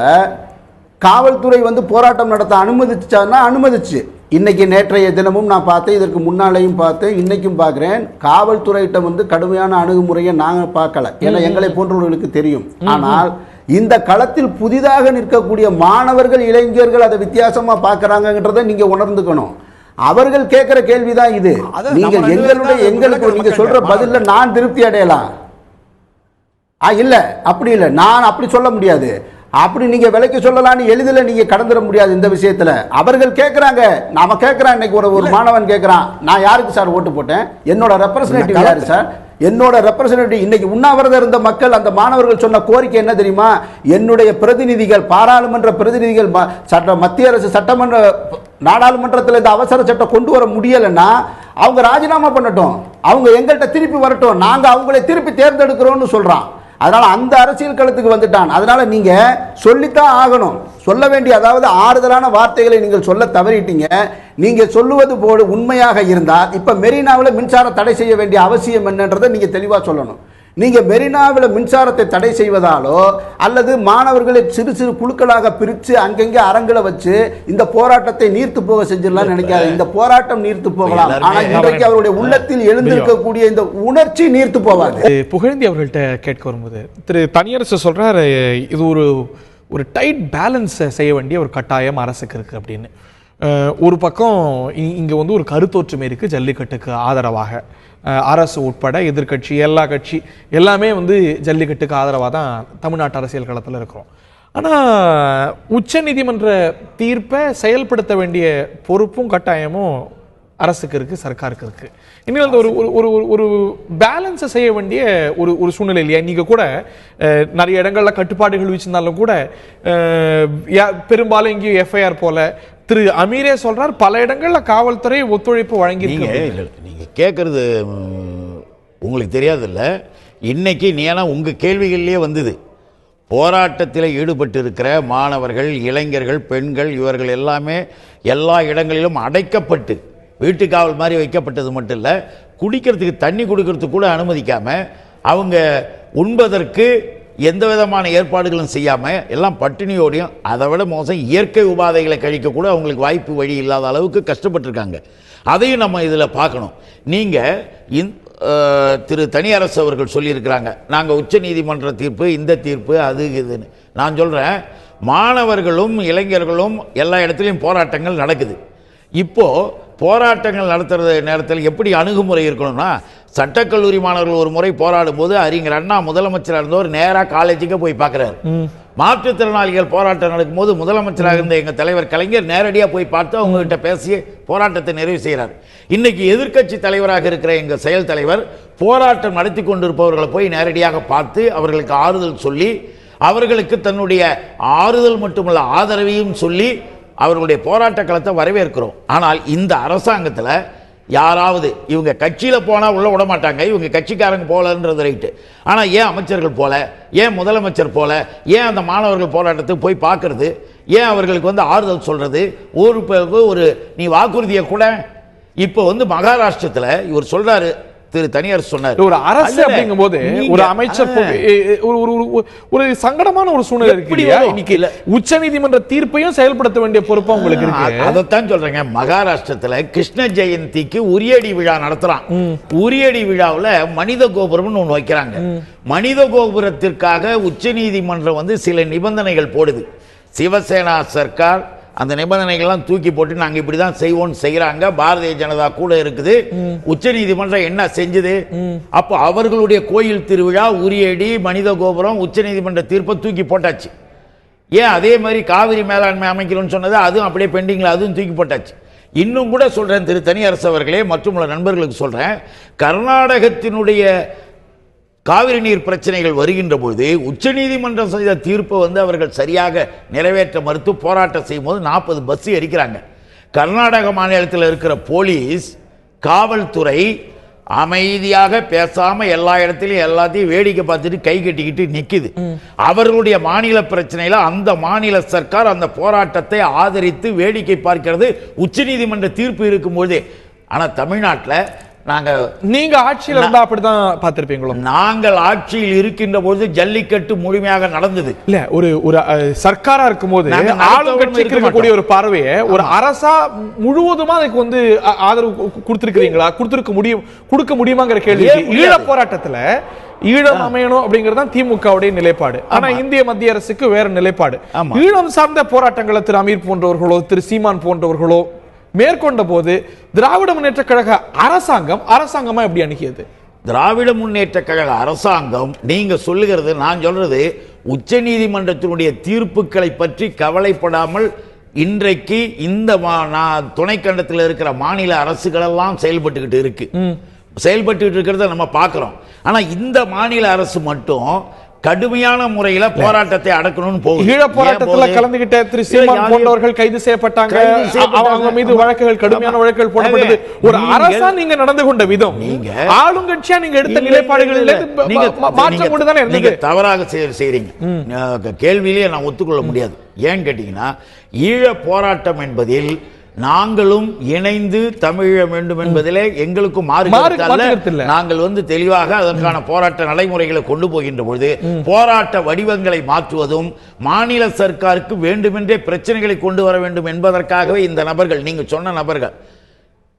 காவல்துறை போராட்டம் நடத்த அனுமதிச்சான்னா அனுமதிச்சு. இன்னைக்கு நேற்றைய தினமும் நான் பார்த்தேன், இதற்கு முன்னாலேயும் பார்த்தேன், இன்னைக்கும் பார்க்குறேன். காவல்துறையிட்ட கடுமையான அணுகுமுறையை நாங்கள் பார்க்கல, ஏன்னா எங்களை போன்றவர்களுக்கு தெரியும். ஆனால் இந்த களத்தில் புதிதாக நிற்கக்கூடிய மாணவர்கள், இளைஞர்கள் அதை வித்தியாசமா பார்க்கறாங்கன்றதை நீங்க உணர்ந்துக்கணும். அவர்கள் கேட்கிற கேள்விதான் இது. நீங்க எங்களுக்கு நீங்க சொல்ற பதில்ல நான் திருப்தி அடையலாம், இல்ல அப்படி இல்ல, நான் அப்படி சொல்ல முடியாது, அப்படி நீங்க விலைக்கு சொல்லலாம்னு எளிதில் நீங்க கடந்துட முடியாது. இந்த விஷயத்துல அவர்கள் கேட்கறாங்க, நாம கேட்கறான். இன்னைக்கு ஒரு மாணவன் கேட்கறான், நான் யாருக்கு சார் ஓட்டு போட்டேன், என்னோட ரெப்ரசன்டேட்டிவ் யாரு சார், என்னோட ரெப்ரசன்டேட்டிவ் இன்னைக்கு உண்ணாவிரதம் இருந்த மக்கள், அந்த மாணவர்கள் சொன்ன கோரிக்கை என்ன தெரியுமா? என்னுடைய பிரதிநிதிகள், பாராளுமன்ற பிரதிநிதிகள், மத்திய அரசு சட்டமன்ற நாடாளுமன்றத்தில் இந்த அவசர சட்டம் கொண்டு வர முடியலைன்னா அவங்க ராஜினாமா பண்ணட்டும், அவங்க எங்கள்கிட்ட திருப்பி வரட்டும், நாங்க அவங்களை திருப்பி தேர்ந்தெடுக்கிறோம்னு சொல்றான். அதனால அந்த அரசியல் களத்துக்கு வந்துட்டான். அதனால நீங்க சொல்லித்தான் ஆகணும், சொல்ல வேண்டிய, அதாவது ஆறுதலான வார்த்தைகளை நீங்கள் சொல்ல தவறிட்டீங்க. நீங்க சொல்லுவது போல உண்மையாக இருந்தால் இப்ப மெரினாவில் மின்சாரம் தடை செய்ய வேண்டிய அவசியம் என்னன்றதை நீங்க தெளிவா சொல்லணும். நீங்க மெரினாவில் மின்சாரத்தை தடை செய்வதாலோ அல்லது மாணவர்களை சிறு சிறு குழுக்களாக பிரித்து அங்கங்கே அரங்களை வச்சு இந்த போராட்டத்தை நீர்த்து போக செஞ்சிடலாம் நினைக்காது. இந்த போராட்டம் நீர்த்து போகலாம், ஆனா இன்றைக்கு அவருடைய உள்ளத்தில் எழுந்திருக்கக்கூடிய இந்த உணர்ச்சி நீர்த்து போவாது. புகழேந்தி அவர்கள்ட்ட கேட்க வரும்போது திரு தனியரசு சொல்றாரு, இது ஒரு டைட் பேலன்ஸ் செய்ய வேண்டிய ஒரு கட்டாயம் அரசுக்கு இருக்கு அப்படின்னு. ஒரு பக்கம் இங்க வந்து ஒரு கருத்தொற்றுமை இருக்கு ஜல்லிக்கட்டுக்கு ஆதரவாக, அரசு உட்பட எதிர்கட்சி எல்லா கட்சி எல்லாமே வந்து ஜல்லிக்கட்டுக்கு ஆதரவாக தான் தமிழ்நாட்டு அரசியல் களத்தில் இருக்கிறோம். ஆனால் உச்ச நீதிமன்ற தீர்ப்பை செயல்படுத்த வேண்டிய பொறுப்பும் கட்டாயமும் அரசுக்கு இருக்கு, சர்க்காருக்கு இருக்கு. இன்னும் வந்து ஒரு பேலன்ஸை செய்ய வேண்டிய ஒரு சூழ்நிலை இல்லையா? நீங்க கூட நிறைய இடங்கள்ல கட்டுப்பாடுகள் வச்சிருந்தாலும் கூட பெரும்பாலும் இங்கேயும் எஃப்ஐஆர் போல திரு அமீரே சொல்றார், பல இடங்கள்ல காவல்துறை ஒத்துழைப்பு வழங்கி. நீங்க கேட்கறது உங்களுக்கு தெரியாதுல்ல, இன்னைக்கு நீனா உங்க கேள்விகள்லயே வந்தது, போராட்டத்தில் ஈடுபட்டு இருக்கிற மாணவர்கள், இளைஞர்கள், பெண்கள் இவர்கள் எல்லாமே எல்லா இடங்களிலும் அடைக்கப்பட்டு வீட்டுக்காவல் மாதிரி வைக்கப்பட்டது மட்டும் இல்லை, குடிக்கிறதுக்கு தண்ணி கொடுக்கறதுக்கு கூட அனுமதிக்காம, அவங்க உண்பதற்கு எந்த விதமான ஏற்பாடுகளும் செய்யாமல் எல்லாம் பட்டினியோடையும், அதை விட மோசம் இயற்கை உபாதைகளை கழிக்க கூட அவங்களுக்கு வாய்ப்பு வழி இல்லாத அளவுக்கு கஷ்டப்பட்டிருக்காங்க. அதையும் நம்ம இதில் பார்க்கணும். நீங்கள் திரு தனியரசு அவர்கள் சொல்லியிருக்கிறாங்க, நாங்கள் உச்ச நீதிமன்ற தீர்ப்பு, இந்த தீர்ப்பு, அது இதுன்னு. நான் சொல்கிறேன், மாணவர்களும் இளைஞர்களும் எல்லா இடத்துலையும் போராட்டங்கள் நடக்குது. இப்போது போராட்டங்கள் நடத்துகிற நேரத்தில் எப்படி அணுகுமுறை இருக்கணும்னா, சட்டக்கல்லூரி மாணவர்கள் ஒரு முறை போராடும் போது அறிஞர் அண்ணா முதலமைச்சராக இருந்தவர் நேராக காலேஜுக்கு போய் பார்க்குறாரு. மாற்றுத்திறனாளிகள் போராட்டம் நடக்கும்போது முதலமைச்சராக இருந்த எங்கள் தலைவர் கலைஞர் நேரடியாக போய் பார்த்து அவங்ககிட்ட பேசி போராட்டத்தை நிறைவு செய்கிறார். இன்னைக்கு எதிர்க்கட்சி தலைவராக இருக்கிற எங்கள் செயல் தலைவர் போராட்டம் நடத்தி கொண்டிருப்பவர்களை போய் நேரடியாக பார்த்து அவர்களுக்கு ஆறுதல் சொல்லி, அவர்களுக்கு தன்னுடைய ஆறுதல் மட்டுமல்ல ஆதரவையும் சொல்லி அவர்களுடைய போராட்ட களத்தை வரவேற்கிறோம். ஆனால் இந்த அரசாங்கத்தில் யாராவது இவங்க கட்சியில் போனால் உள்ள விட மாட்டாங்க, இவங்க கட்சிக்காரங்க போகலன்றது ரைட்டு. ஆனால் ஏன் அமைச்சர்கள் போல, ஏன் முதலமைச்சர் போல, ஏன் அந்த மாணவர்கள் போராட்டத்துக்கு போய் பார்க்கறது, ஏன் அவர்களுக்கு வந்து ஆறுதல் சொல்றது, ஒரு நீ வாக்குறுதியை கூட. இப்போ வந்து மகாராஷ்டிரத்தில் இவர் சொல்றாரு, திரு தனியரசு சொன்னார், ஒரு அரசு அப்படிங்கும் போது ஒரு அமைச்சர் ஒரு சங்கடமான ஒரு சூழ்நிலை இருக்கு. இன்னைக்கு உச்ச நீதிமன்ற தீர்ப்பையும் செயல்படுத்த வேண்டிய பொறுப்பு உங்களுக்கு இருக்கு. அதைத்தான் சொல்றேங்க. மகாராஷ்டிரத்துல கிருஷ்ண ஜெயந்திக்கு உரியடி விழா நடத்துறான். உரியடி விழாவில் மனித கோபுரம்னு ஒன்று வைக்கிறாங்க. மனித கோபுரத்திற்காக உச்ச நீதிமன்றம் வந்து சில நிபந்தனைகள் போடுது. சிவசேனா சர்க்கார் அந்த நிபந்தனைகள்லாம் தூக்கி போட்டு நாங்கள் இப்படி தான் செய்வோம்னு செய்கிறாங்க. பாரதிய ஜனதா கூட இருக்குது. உச்ச நீதிமன்றம் என்ன செஞ்சது? அப்போ அவர்களுடைய கோயில் திருவிழா, உரியடி, மனித கோபுரம், உச்ச நீதிமன்ற தீர்ப்பை தூக்கி போட்டாச்சு. ஏன் அதே மாதிரி காவிரி மேலாண்மை அமைக்கணும்னு சொன்னது அதுவும் அப்படியே பெண்டிங்கில், அதுவும் தூக்கி போட்டாச்சு. இன்னும் கூட சொல்கிறேன் திரு தனியரசு அவர்களே மற்றும் உள்ள நண்பர்களுக்கு சொல்கிறேன், கர்நாடகத்தினுடைய காவிரி நீர் பிரச்சனைகள் வருகின்ற பொழுது உச்ச நீதிமன்றம் செய்த தீர்ப்பை வந்து அவர்கள் சரியாக நிறைவேற்ற மறுத்து போராட்டம் செய்யும் போது 40 பஸ் எரிக்கிறாங்க. கர்நாடக மாநிலத்தில் இருக்கிற போலீஸ், காவல்துறை அமைதியாக பேசாம எல்லா இடத்திலையும் எல்லாத்தையும் வேடிக்கை பார்த்துட்டு கை கட்டிக்கிட்டு நிக்குது. அவர்களுடைய மாநில பிரச்சனையில அந்த மாநில சர்க்கார் அந்த போராட்டத்தை ஆதரித்து வேடிக்கை பார்க்கிறது உச்ச நீதிமன்ற தீர்ப்பு இருக்கும்போது. ஆனா தமிழ்நாட்டில் நீங்க ஆட்சியில் இருந்தா அப்படிதான் பார்த்திருப்பீங்களோ? நாங்கள் ஆட்சியில் இருக்கின்ற போது ஜல்லிக்கட்டு முழுமையாக நடந்தது இல்ல. ஒரு சர்க்காரா இருக்கும் போது ஆளுங்கட்சிக்கு இருக்கக்கூடிய ஒரு பார்வையை ஒரு அரசா முழுவதுமா அதுக்கு வந்து ஆதரவு கொடுத்திருக்கிறீங்களா, கொடுக்க முடியுமாங்கிற கேள்வி. ஈழ போராட்டத்துல ஈழம் அமையணும் அப்படிங்கிறது தான் திமுகவுடைய நிலைப்பாடு. ஆனா இந்திய மத்திய அரசுக்கு வேற நிலைப்பாடு. ஈழம் சார்ந்த போராட்டங்களை திரு அமீர் போன்றவர்களோ திரு சீமான் போன்றவர்களோ மேற்கொண்ட போது திராவிட முன்னேற்ற கழக அரசாங்கமா எப்படி அணுகியது? திராவிட முன்னேற்ற கழக அரசாங்கம் நீங்க சொல்லுகிறது, நான் சொல்றது உச்ச நீதிமன்றத்தினுடைய தீர்ப்புகளை பற்றி கவலைப்படாமல் இன்றைக்கு இந்த துணைக்கண்டத்தில் இருக்கிற மாநில அரசுகள் எல்லாம் செயல்பட்டு இருக்கிறத நம்ம பார்க்கிறோம். ஆனா இந்த மாநில அரசு மட்டும் கடுமையான முறையில போராட்டத்தை அடக்கணும்னு போகுது. ஈழ போராட்டத்தில் கலந்துகிட்ட திரு சீமான் போன்றவர்கள் கைது செய்யப்பட்டாங்க. அவங்க மீது வழக்குகள், கடுமையான வழக்குகள் போடப்பட்டது. ஒரு அரசா நீங்க நடந்து கொண்ட விதம், நீங்க ஆளுங்கட்சியா நீங்க எடுத்த நிலைப்பாடுகளில் மாற்றம் கொண்டு தானே நீங்க தவறாக செய்றீங்க. கேள்வியிலேயே நான் ஒத்துக்கொள்ள முடியாது. ஏன்னு கேட்டீங்கன்னா, ஈழ போராட்டம் என்பதில் நாங்களும் இணைந்து தமிழ வேண்டும் என்பதிலே எங்களுக்கும் மாறுகிறது. நாங்கள் தெளிவாக அதற்கான போராட்ட நடைமுறைகளை கொண்டு போகின்ற பொழுது போராட்ட வடிவங்களை மாற்றுவதும் மாநில சர்க்காருக்கு வேண்டுமென்றே பிரச்சனைகளை கொண்டு வர வேண்டும் என்பதற்காகவே இந்த நபர்கள், நீங்க சொன்ன நபர்கள்,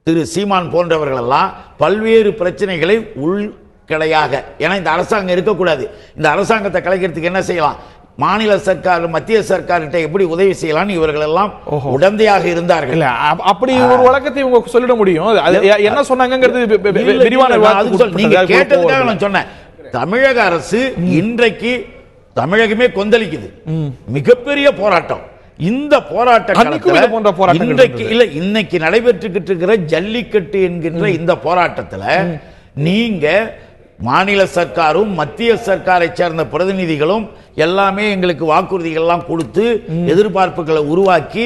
திரு சீமான் போன்றவர்கள் எல்லாம் பல்வேறு பிரச்சனைகளை உள்கடையாக, ஏன்னா இந்த அரசாங்கம் இருக்கக்கூடாது, இந்த அரசாங்கத்தை கலைக்கிறதுக்கு என்ன செய்யலாம், மாநில சர்க்கார் மத்திய சர்க்கார்கிட்ட எப்படி உதவி செய்யலாம், இவர்கள் எல்லாம் உடந்தையாக இருந்தார்கள். அப்படி ஒரு வழக்கத்தை இவங்க சொல்லிட முடியும். என்ன சொன்னாங்கிறது விரிவான நீங்க கேட்டதுக்காக நான் சொன்னேன். தமிழக அரசு இன்றைக்கு தமிழகமே கொந்தளிக்குது, மிகப்பெரிய போராட்டம். இந்த போராட்டம் இன்னைக்கு நடைபெற்றுக்கிட்டு இருக்கிற ஜல்லிக்கட்டு என்கின்ற இந்த போராட்டத்தில் நீங்க மாநில சர்க்காரும் மத்திய சர்க்காரை சேர்ந்த பிரதிநிதிகளும் எல்லாமே எங்களுக்கு வாக்குறுதிகள் எல்லாம் கொடுத்து எதிர்பார்ப்புகளை உருவாக்கி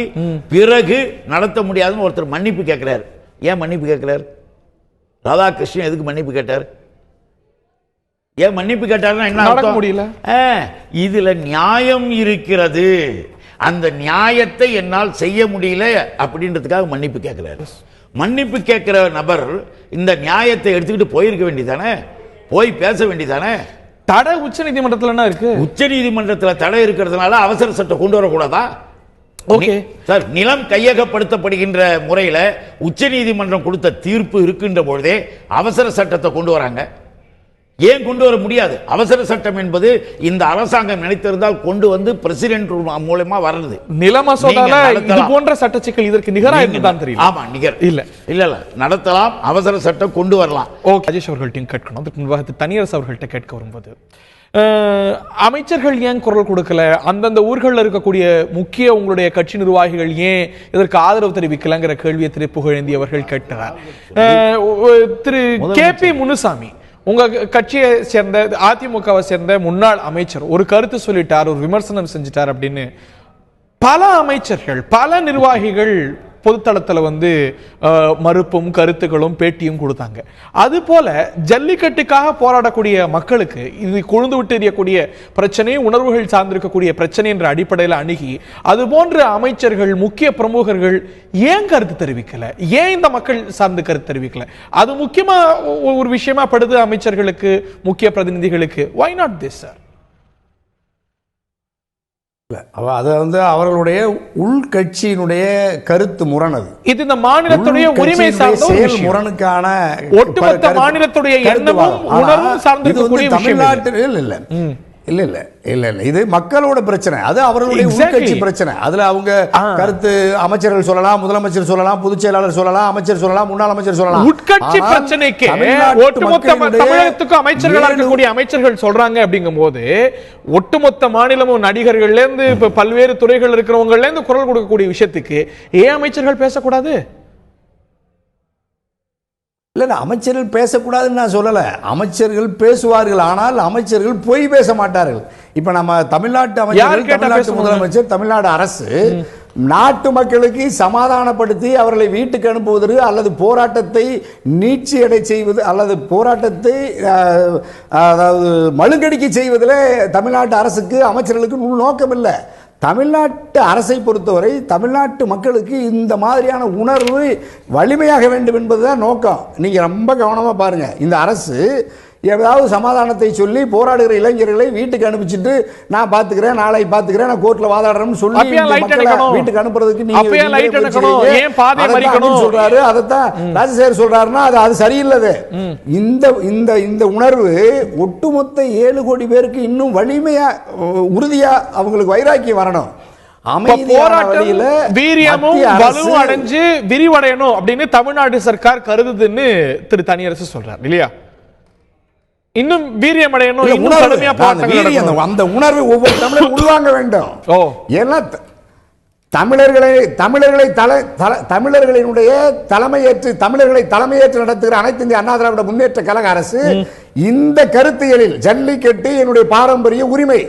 பிறகு நடத்த முடியாதுன்னு ஒருத்தர் மன்னிப்பு கேட்கிறார். ஏன் மன்னிப்பு கேட்கிறார்? ராதாகிருஷ்ணன் எதுக்கு மன்னிப்பு கேட்டார்? ஏன் மன்னிப்பு கேட்டாருன்னா என்ன அர்த்தம்? முடியல, இதுல நியாயம் இருக்கிறது, அந்த நியாயத்தை என்னால் செய்ய முடியல அப்படின்றதுக்காக மன்னிப்பு கேட்கிறார். மன்னிப்பு கேட்கிற நபர் இந்த நியாயத்தை எடுத்துக்கிட்டு போயிருக்க வேண்டியதானே, போய் பேச வேண்டியதானே. தடை உச்ச நீதிமன்றத்தில் இருக்கு. உச்ச நீதிமன்றத்தில் தடை இருக்கிறதுனால அவசர சட்டம் கொண்டு வரக்கூடாதா? ஓகே சார், நிலம் கையகப்படுத்தப்படுகின்ற முறையில் உச்ச நீதிமன்றம் கொடுத்த தீர்ப்பு இருக்கின்ற பொழுதே அவசர சட்டத்தை கொண்டு வராங்க. ஏன் கொண்டு வர முடியாது? அவசர சட்டம் என்பது இந்த அரசாங்கம் நினைத்திருந்தால் கொண்டு பிரசிடென்ட் மூலமா வர்றது. நில மசோதால இது போன்ற சட்ட சிக்கல் இதற்கு நிகரா இருக்குதான் தெரியல. ஆமா, நிகர் இல்ல நடத்தலாம், அவசர சட்டம் கொண்டு வரலாம். ஓகே, ராஜேஷ் அவர்கள்ட்டையும் கேட்கணும். அதுக்கு முன்பாக தனியரசு அவர்கள்ட்ட கேட்க வரும்போது, அமைச்சர்கள் ஏன் குரல் கொடுக்கல? அந்தந்த ஊர்களில் இருக்கக்கூடிய முக்கிய உங்களுடைய கட்சி நிர்வாகிகள் ஏன் இதற்கு ஆதரவு தெரிவிக்கலங்கிற கேள்வியை திரு புகழேந்தி அவர்கள் கேட்டார். திரு கே.பி. முனுசாமி, உங்க கட்சியை சேர்ந்த அதிமுகவை சேர்ந்த முன்னாள் அமைச்சர், ஒரு கருத்து சொல்லிட்டார், ஒரு விமர்சனம் செஞ்சிட்டார் அப்படின்னு பல அமைச்சர்கள், பல நிர்வாகிகள் பொதுத்தளத்தில் மறுப்பும் கருத்துக்களும் பேட்டியும் கொடுத்தாங்க. அது போல ஜல்லிக்கட்டுக்காக போராடக்கூடிய மக்களுக்கு இது கொழுந்து விட்டு எறியக்கூடிய பிரச்சனை, உணர்வுகள் சார்ந்திருக்கக்கூடிய பிரச்சனை என்ற அடிப்படையில் அணுகி அது போன்ற அமைச்சர்கள், முக்கிய பிரமுகர்கள் ஏன் கருத்து தெரிவிக்கல? ஏன் இந்த மக்கள் சார்ந்து கருத்து தெரிவிக்கல? அது முக்கியமா ஒரு விஷயமா படுது அமைச்சர்களுக்கு, முக்கிய பிரதிநிதிகளுக்கு. why not this sir? அது அவர்களுடைய உள்கட்சியினுடைய கருத்து முரண். அது இந்த மாநிலத்துடைய உரிமை சார்ந்த செயல் முரணுக்கான ஒட்டுமொத்த மாநிலத்துடைய எண்ணமும் உணர்வும் சார்ந்திருக்கக்கூடிய தமிழ்நாட்டில் இல்ல இல்ல இல்ல இல்ல இல்ல இது மக்களோட பிரச்சனை, அது அவர்களுடைய உள்கட்சி பிரச்சனை. அதுல அவங்க கருத்து அமைச்சர்கள் சொல்லலாம், முதலமைச்சர் சொல்லலாம், பொதுச் செயலாளர் சொல்லலாம், அமைச்சர் சொல்லலாம், முன்னாள் அமைச்சர் சொல்லலாம். உட்கட்சி பிரச்சனைக்கு ஒட்டுமொத்த தமிழகத்துக்கு அமைச்சர்களா இருக்கக்கூடிய அமைச்சர்கள் சொல்றாங்க. அப்படிங்கும் போது ஒட்டுமொத்த மாநிலமும் நடிகர்கள்ல இருந்து இப்ப பல்வேறு துறைகள் இருக்கிறவங்கல இருந்து குரல் கொடுக்கக்கூடிய விஷயத்துக்கு ஏன் அமைச்சர்கள் பேசக்கூடாது? இல்லை, அமைச்சர்கள் பேசக்கூடாதுன்னு நான் சொல்லலை. அமைச்சர்கள் பேசுவார்கள், ஆனால் அமைச்சர்கள் பொய் பேச மாட்டார்கள். இப்போ நம்ம தமிழ்நாட்டு அமைச்சர்கள், தமிழ்நாட்டு முதலமைச்சர், தமிழ்நாடு அரசு நாட்டு மக்களுக்கு சமாதானப்படுத்தி அவர்களை வீட்டுக்கு அனுப்புவதற்கு அல்லது போராட்டத்தை நீட்சியடை செய்வது அல்லது போராட்டத்தை அதாவது மழுங்கடிக்க செய்வதில் தமிழ்நாட்டு அரசுக்கு, அமைச்சர்களுக்கு நோக்கம் இல்லை. தமிழ்நாட்டு அரசை பொறுத்தவரை தமிழ்நாட்டு மக்களுக்கு இந்த மாதிரியான உணர்வு வலிமையாக வேண்டும் என்பதுதான் நோக்கம். நீங்கள் ரொம்ப கவனமாக பாருங்கள். இந்த அரசு ஏதாவது சமாதானத்தை சொல்லி போராடுகிற இளைஞர்களை வீட்டுக்கு அனுப்பிச்சிட்டு நான் பார்த்துக்கிறேன், நாளை பார்த்துக்கிறேன், நான் கோர்ட்டில் வாதாடுறேன்னு சொல்லி வீட்டுக்கு அனுப்புறதுக்கு நீங்க சொல்றாரு. அதைத்தான் ராஜசேகர் சொல்றாருன்னா அது சரியில்லை. இந்த உணர்வு ஒட்டுமொத்த 7 கோடி பேருக்கு இன்னும் வலிமையா, உறுதியா அவங்களுக்கு வைராக்கியம் வரணும். அடைஞ்சு விரிவடையணும் அப்படின்னு தமிழ்நாடு சர்க்கார் கருதுதுன்னு திரு தனியரசு சொல்றார் இல்லையா? இன்னும் வீரியம் அடையணும், இன்னும் கடுமையா போராட்டம், அந்த உணர்வை ஒவ்வொரு தமிழரும் உள்வாங்க வேண்டும். ஏன்னா தமிழர்களினுடைய தலைமையேற்று தமிழர்களை தலைமையேற்று நடத்துகிற அனைத்து இந்திய அண்ணா திராவிட முன்னேற்ற கழக அரசு இந்த கருத்தியலில் ஜல்லிக்கட்டு என்னுடைய பாரம்பரிய உரிமை.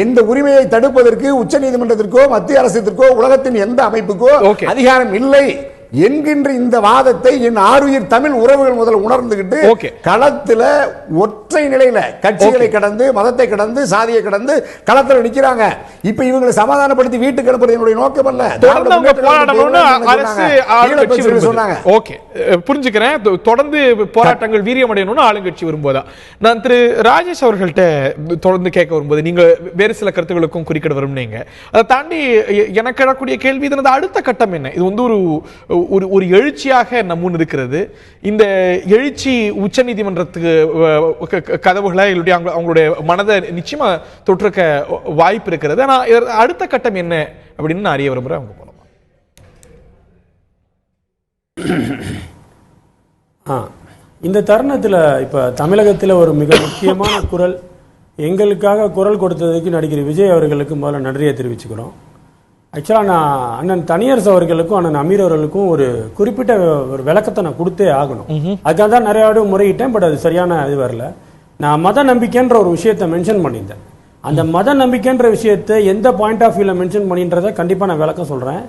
இந்த உரிமையை தடுப்பதற்கு உச்ச நீதிமன்றத்திற்கோ மத்திய அரசிற்கோ உலகத்தின் எந்த அமைப்புக்கோ அதிகாரம் இல்லை என்கின்ற இந்த வாதத்தை என் ஆருயிர் தமிழ் உறவுகள் முதல்ல உணர்ந்துகிட்டு களத்துல ஒற்றை நிலையில கட்சிகளை கடந்து மதத்தை கடந்து சாதியை கடந்து களத்துல நிக்கிறாங்க. இப்ப இவங்களை சமாதானப்படுத்தி வீட்டுக்கு அனுப்புறது என்னுடைய நோக்கம் அல்ல. சொன்னாங்க. ஓகே, புரிஞ்சுக்கிறேன். தொடர்ந்து போராட்டங்கள் வீரியமடையணும்னு ஆளுங்கட்சி வரும்போதா நான் திரு ராஜேஷ் அவர்கள்ட்ட தொடர்ந்து கேட்க வரும்போது நீங்க வேறு சில கருத்துக்களுக்கும் குறிக்கிட விரும்புனீங்க. அதை தாண்டி எனக்கு எழக்கூடிய கேள்வி இதனது அடுத்த கட்டம் என்ன? இது வந்து ஒரு எழுச்சியாக நம்ம இருக்கிறது. இந்த எழுச்சி உச்ச நீதிமன்றத்துக்கு கதவுகளை அவங்களுடைய மனதை நிச்சயமா தொற்றுக்க வாய்ப்பு இருக்கிறது. ஆனா அடுத்த கட்டம் என்ன அப்படின்னு நான் அறிய விரும்புறேன். அவங்க போனோம். இந்த தருணத்தில் இப்ப தமிழகத்தில் ஒரு மிக முக்கியமான குரல் எங்களுக்காக குரல் கொடுத்ததுக்கு நடிகர் விஜய் அவர்களுக்கு முதல்ல நன்றியை தெரிவிச்சுக்கிறோம். ஆக்சுவலாக நான் அண்ணன் தனியரசு அவர்களுக்கும் அண்ணன் அமீர் அவர்களுக்கும் ஒரு குறிப்பிட்ட ஒரு விளக்கத்தை நான் கொடுத்தே ஆகணும். அதுக்காக தான் நிறைய முறையிட்டேன். பட் அது சரியான இது வரல. நான் மத நம்பிக்கைன்ற ஒரு விஷயத்தை மென்ஷன் பண்ணியிருந்தேன். அந்த மத நம்பிக்கைன்ற விஷயத்தை எந்த பாயிண்ட் ஆஃப் வியூவில் மென்ஷன் பண்ணின்றதை கண்டிப்பாக நான் விளக்கம் சொல்கிறேன்.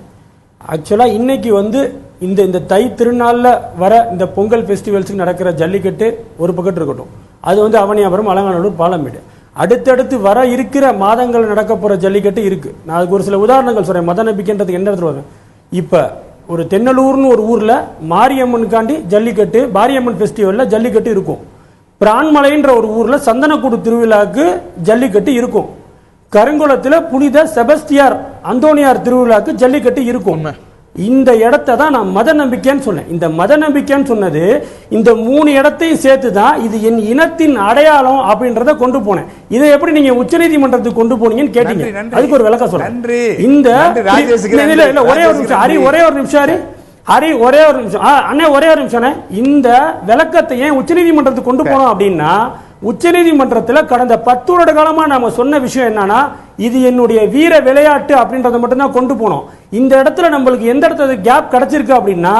ஆக்சுவலாக இன்னைக்கு வந்து இந்த தை திருநாளில் வர இந்த பொங்கல் ஃபெஸ்டிவல்ஸுக்கு நடக்கிற ஜல்லிக்கட்டு ஒரு பக்கத்து இருக்கட்டும். அது வந்து அவனியாபுரம், அலங்காநல்லூர், பாலமேடு. அடுத்தடுத்து வர இருக்கிற மாதங்கள் நடக்க போற ஜல்லிக்கட்டு இருக்கு. நான் அதுக்கு ஒரு சில உதாரணங்கள் சொல்றேன். மத நம்பிக்கைன்றதுக்கு என்ன இடத்துல வரும்? இப்ப ஒரு தென்னலூர்னு ஒரு ஊர்ல மாரியம்மனுக்காண்டி ஜல்லிக்கட்டு, மாரியம்மன் ஃபெஸ்டிவல்ல ஜல்லிக்கட்டு இருக்கும். பிரான்மலைன்ற ஒரு ஊர்ல சந்தனக்கூடு திருவிழாக்கு ஜல்லிக்கட்டு இருக்கும். கருங்குளத்தில் புனித செபஸ்தியார் அந்தோனியார் திருவிழாக்கு ஜல்லிக்கட்டு இருக்கும். இந்த இடத்தை தான் நான் மத நம்பிக்கைன்னு சொன்னேன். இந்த மத நம்பிக்கைன்னு சொன்னது இந்த 3 இடத்தையும் சேர்த்து தான் இது என் இனத்தின் அடையாளம் அப்படின்றத கொண்டு போனேன். இதை எப்படி நீங்க உச்சநீதிமன்றத்துக்கு கொண்டு போனீங்கன்னு கேட்டீங்க. அதுக்கு ஒரு விளக்கம் சொல்றேன். இந்த ஒரே ஒரு நிமிஷம் ஹரி, ஒரே ஒரு நிமிஷம் ஹரி, ஒரே ஒரு நிமிஷம் அண்ணே, ஒரே ஒரு நிமிஷம். இந்த விளக்கத்தை ஏன் உச்சநீதிமன்றத்துக்கு கொண்டு போனோம் அப்படின்னா, உச்சநீதிமன்றத்தில் கடந்த 10 வருட காலமா நாம சொன்ன விஷயம் என்னன்னா, இது என்னுடைய வீர விளையாட்டு அப்படின்றத மட்டும் தான் கொண்டு போனோம். இந்த இடத்துல நம்மளுக்கு எந்த இடத்துல கேப் கிடைச்சிருக்கு அப்படின்னா,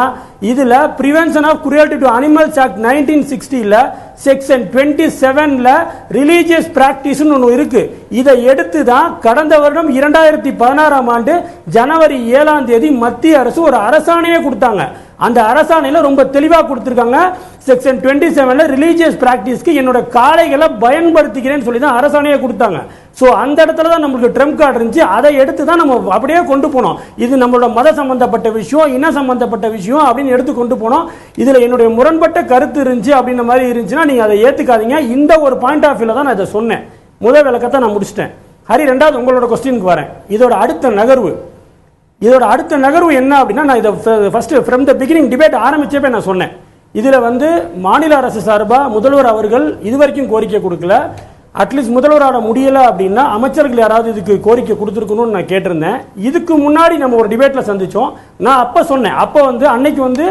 இதுல prevention of cruelty to animals act 1960ல செக்ஷன் 27ல ரிலீஜியஸ் பிராக்டிஸ் ஒன்று இருக்கு. இதை எடுத்து தான் கடந்த வருடம் 2016ஆம் ஆண்டு ஜனவரி 7ஆம் தேதி மத்திய அரசு ஒரு அரசாணையை கொடுத்தாங்க. அந்த அரசாணையில ரொம்ப தெளிவா கொடுத்திருக்காங்க. செக்ஷன் 27ல ரிலீஜியஸ் பிராக்டிஸ்க்கு என்னோட காளைகளை பயன்படுத்திக்கிறேன்னு சொல்லி தான் அரசாணையை கொடுத்தாங்க. சோ அந்த இடத்துல தான் நமக்கு ட்ரம்ப் கார்டு இருந்துச்சு. அதை எடுத்து தான் நம்ம அப்படியே கொண்டு போனோம். இது நம்மளோட மத சம்பந்தப்பட்ட விஷயம், இன சம்பந்தப்பட்ட விஷயம் அப்படின்னு எடுத்து கொண்டு போனோம். இதுல என்னுடைய முரண்பட்ட கருத்து இருந்துச்சு அப்படின்ற மாதிரி இருந்துச்சுன்னா நீங்க அதை ஏத்துக்காதீங்க. இந்த ஒரு பாயிண்ட் ஆஃப் வியூல தான் நான் இதை சொன்னேன். முதல் விளக்கத்தை நான் முடிச்சிட்டேன். ஹரி, ரெண்டாவது உங்களோட கொஸ்டினுக்கு வரேன். இதோட அடுத்த நகர்வு என்ன அப்படின்னா, நான் இதை first from the beginning debate ஆரம்பிச்சப்பே நான் சொன்னேன். இதுல வந்து மாநில அரசு சார்பா முதல்வர் அவர்கள் இதுவரைக்கும் கோரிக்கை கொடுக்கல. அட்லீஸ்ட் முதல்வராட முடியல அப்படின்னா அமைச்சர்கள் யாராவது இதுக்கு கோரிக்கை கொடுத்துருக்கணும்னு நான் கேட்டிருந்தேன். இதுக்கு முன்னாடி நம்ம ஒரு டிபேட்ல சந்திச்சோம். நான் அப்ப சொன்னேன், அப்ப வந்து அன்னைக்கு வந்து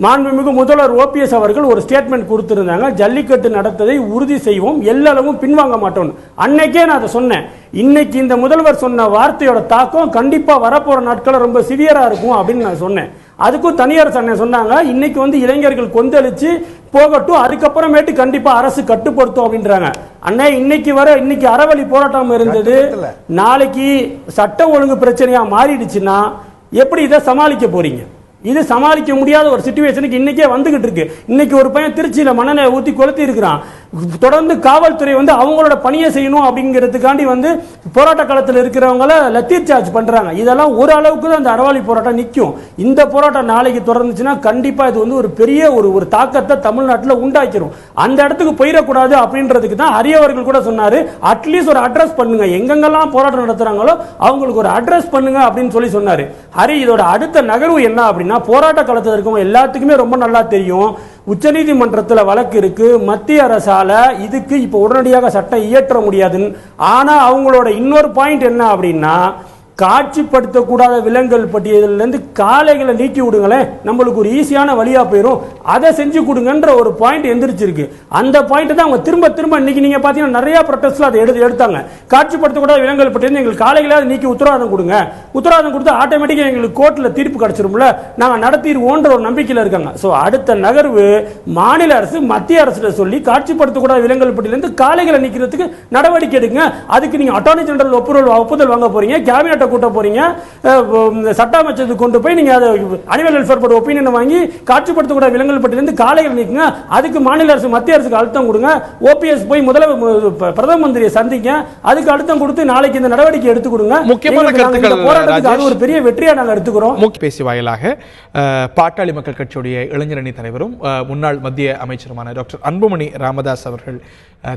மாண்புமிகு முதல்வர் ஓபிஎஸ் அவர்கள் ஒரு ஸ்டேட்மெண்ட் கொடுத்திருந்தாங்க, ஜல்லிக்கட்டு நடத்ததை உறுதி செய்வோம், எல்லளவும் பின்வாங்க மாட்டோம். அன்னைக்கே நான் அதை சொன்னேன். இன்னைக்கு இந்த முதல்வர் சொன்ன வார்த்தையோட தாக்கம் கண்டிப்பா வரப்போற நாட்கள் ரொம்ப சிவியரா இருக்கும் அப்படின்னு நான் சொன்னேன். அதுக்கும் தனியார் சொன்னாங்க, இன்னைக்கு வந்து இளைஞர்கள் கொந்தளிச்சு போகட்டும், அதுக்கப்புறமேட்டு கண்டிப்பா அரசு கட்டுப்படுத்தும் அப்படின்றாங்க. அண்ணே, இன்னைக்கு அறவழி போராட்டம் இருந்தது, நாளைக்கு சட்ட ஒழுங்கு பிரச்சனையா மாறிடுச்சுன்னா எப்படி இதை சமாளிக்க போறீங்க? இது சமாளிக்க முடியாத ஒரு சிச்சுவேஷனுக்கு இன்னைக்கே வந்துகிட்டு இருக்கு. இன்னைக்கு ஒரு பையன் திருச்சியில மண்ணெண்ணெய் ஊத்தி கொளுத்தி இருக்கிறான். தொடர்ந்து காவல்துறை வந்து அவங்களோட பணியை செய்யணும் அப்படிங்கிறதுக்காண்டி வந்து போராட்ட காலத்தில் இருக்கிறவங்கள லத்தீர் சார்ஜ் பண்றாங்க. இதெல்லாம் ஒரு அளவுக்கு தான் இந்த அறவாளி போராட்டம் நிற்கும். இந்த போராட்டம் நாளைக்கு தொடர்ந்துச்சுன்னா கண்டிப்பா இது வந்து ஒரு பெரிய ஒரு தாக்கத்தை தமிழ்நாட்டில் உண்டாக்கிரும். அந்த இடத்துக்கு போயிடக்கூடாது அப்படின்றதுக்கு தான் அரியவர்கள் கூட சொன்னாரு, அட்லீஸ்ட் ஒரு அட்ரஸ் பண்ணுங்க, எங்கெங்கெல்லாம் போராட்டம் நடத்துறாங்களோ அவங்களுக்கு ஒரு அட்ரஸ் பண்ணுங்க அப்படின்னு சொல்லி சொன்னாரு. ஹரி, இதோட அடுத்த நகர்வு என்ன அப்படின்னா, போராட்ட காலத்தில் இருக்கவங்க எல்லாத்துக்குமே ரொம்ப நல்லா தெரியும், உச்சநீதிமன்றத்தில் வழக்கு இருக்கு, மத்திய அரசால இதுக்கு இப்ப உடனடியாக சட்டம் இயற்ற முடியாதுன்னு. ஆனா அவங்களோட இன்னொரு பாயிண்ட் என்ன அப்படின்னா, காட்சிப்படுத்தக்கூடாத விலங்குகள் பட்டியலிருந்து காளைகளை நீக்கி விடுங்களேன், நம்மளுக்கு ஒரு ஈஸியான வழியா போயிடும், அதை செஞ்சு கொடுங்கன்ற ஒரு பாயிண்ட் எந்திரிச்சிருக்கு. அந்த பாயிண்ட் தான் அவங்க திரும்ப திரும்ப இன்னைக்கு நீங்க பாத்தீங்கன்னா நிறைய ப்ரொடெஸ்ட்ல அதை எடுத்தாங்க. காட்சிப்படுத்தக்கூடாத விலங்குகள் பட்டியலிருந்து எங்களுக்கு காளைகளாவது நீக்கி உத்தரவாதம் கொடுங்க, உத்தரவாதம் கொடுத்து ஆட்டோமேட்டிக்கா எங்களுக்கு கோர்ட்ல தீர்ப்பு கிடைச்சிரும்ல, நாங்க நடத்திடுவோன்ற ஒரு நம்பிக்கையில இருக்காங்க. சோ அடுத்த நகர்வு மாநில அரசு மத்திய அரசு சொல்லி காட்சிப்படுத்தக்கூடாத விலங்குகள் பட்டியலிருந்து காளைகளை நீக்கிறதுக்கு நடவடிக்கை எடுங்க. அதுக்கு நீங்க அட்டார்னி ஜெனரல் ஒப்புதல் வாங்க போறீங்க, கேபினெட் கூட்ட போறீங்க, சட்ட அமைச்சருக்கு கொண்டு போய் நீங்க அனிமல் வெல்ஃபேர் போர்டு ஒப்பீனியன் வாங்கி காட்சிப்படுத்தக்கூட விலங்குகள் பட்டியலிருந்து காளைகள் நீக்குங்க. அதுக்கு மாநில அரசு மத்திய அரசுக்கு அழுத்தம் கொடுங்க. ஓபிஎஸ் போய் பிரதம மந்திரியை சந்திங்க, அதுக்கு அழுத்தம் கொடுத்து நாளைக்கு இந்த நடவடிக்கை எடுத்து கொடுங்க. முக்கியமான கருத்துக்கள் போராட்டத்துக்கு அது ஒரு பெரிய வெற்றியா நாங்கள் எடுத்துக்கிறோம். பேசி வாயிலாக பாட்டாளி மக்கள் கட்சியுடைய இளைஞரணி தலைவரும் முன்னாள் மத்திய அமைச்சருமான டாக்டர் அன்புமணி ராமதாஸ் அவர்கள்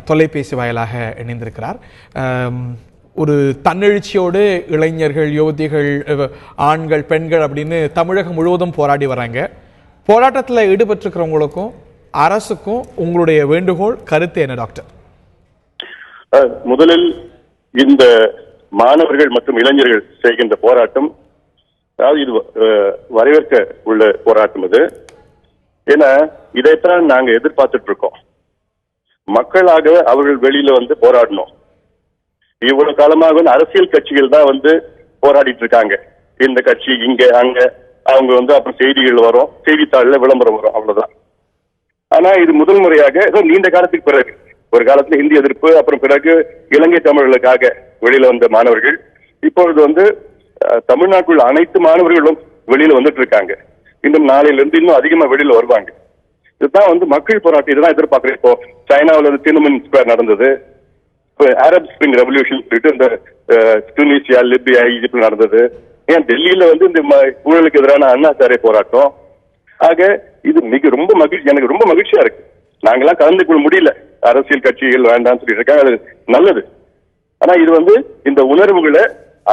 தொலைபேசி வாயிலாக இணைந்திருக்கிறார். ஒரு தன்னெழுச்சியோடு இளைஞர்கள், யுவதிகள், ஆண்கள், பெண்கள் அப்படின்னு தமிழகம் முழுவதும் போராடி வராங்க. போராட்டத்தில் ஈடுபட்டிருக்கிறவங்களுக்கும் அரசுக்கும் உங்களுடைய வேண்டுகோள், கருத்து என்ன டாக்டர்? முதலில் இந்த மாணவர்கள் மற்றும் இளைஞர்கள் செய்கின்ற போராட்டம், அதாவது இது வரவேற்க உள்ள போராட்டம் இது. ஏன்னா இதைத்தான் நாங்க எதிர்பார்த்துட்டு இருக்கோம். மக்களாக அவர்கள் வெளியில வந்து போராடணும். இவ்வளவு காலமாக அரசியல் கட்சிகள் தான் போராடிட்டு இருக்காங்க. இந்த கட்சி இங்க அங்க, அவங்க அப்புறம் செய்திகள் வரும், செய்தித்தாளில் விளம்பரம் வரும், அவ்வளவுதான். ஆனா இது முதல் முறையாக நீண்ட காலத்துக்கு பிறகு, ஒரு காலத்துல இந்திய எதிர்ப்பு, அப்புறம் பிறகு இலங்கை தமிழர்களுக்காக வெளியில வந்த மாணவர்கள் இப்பொழுது தமிழ்நாட்டுள்ள அனைத்து மாணவர்களும் வெளியில வந்துட்டு இருக்காங்க. இன்னும் நாளையில இருந்து இன்னும் அதிகமா வெளியில வருவாங்க. இதுதான் மக்கள் போராட்டம். இதுதான் எதிர்பார்க்கிறேன். இப்போ சைனாவில் தினமன் ஸ்கொயர் நடந்தது, அரப் ஸ்பிரிங் ரெவல்யூஷன் சொல்லிட்டு இந்த துனிசியா, லிபியா, ஈஜிப்ட் நடந்தது. ஏன் டெல்லியில இந்த ஊழலுக்கு எதிரான அண்ணாசாரை போராட்டம். ஆக இது ரொம்ப மகிழ்ச்சி, எனக்கு ரொம்ப மகிழ்ச்சியா இருக்கு. நாங்கெல்லாம் கலந்து கொள்ள முடியல, அரசியல் கட்சிகள் வேண்டாம்னு சொல்லிட்டு இருக்காங்க, அது நல்லது. ஆனா இது இந்த உணர்வுகளை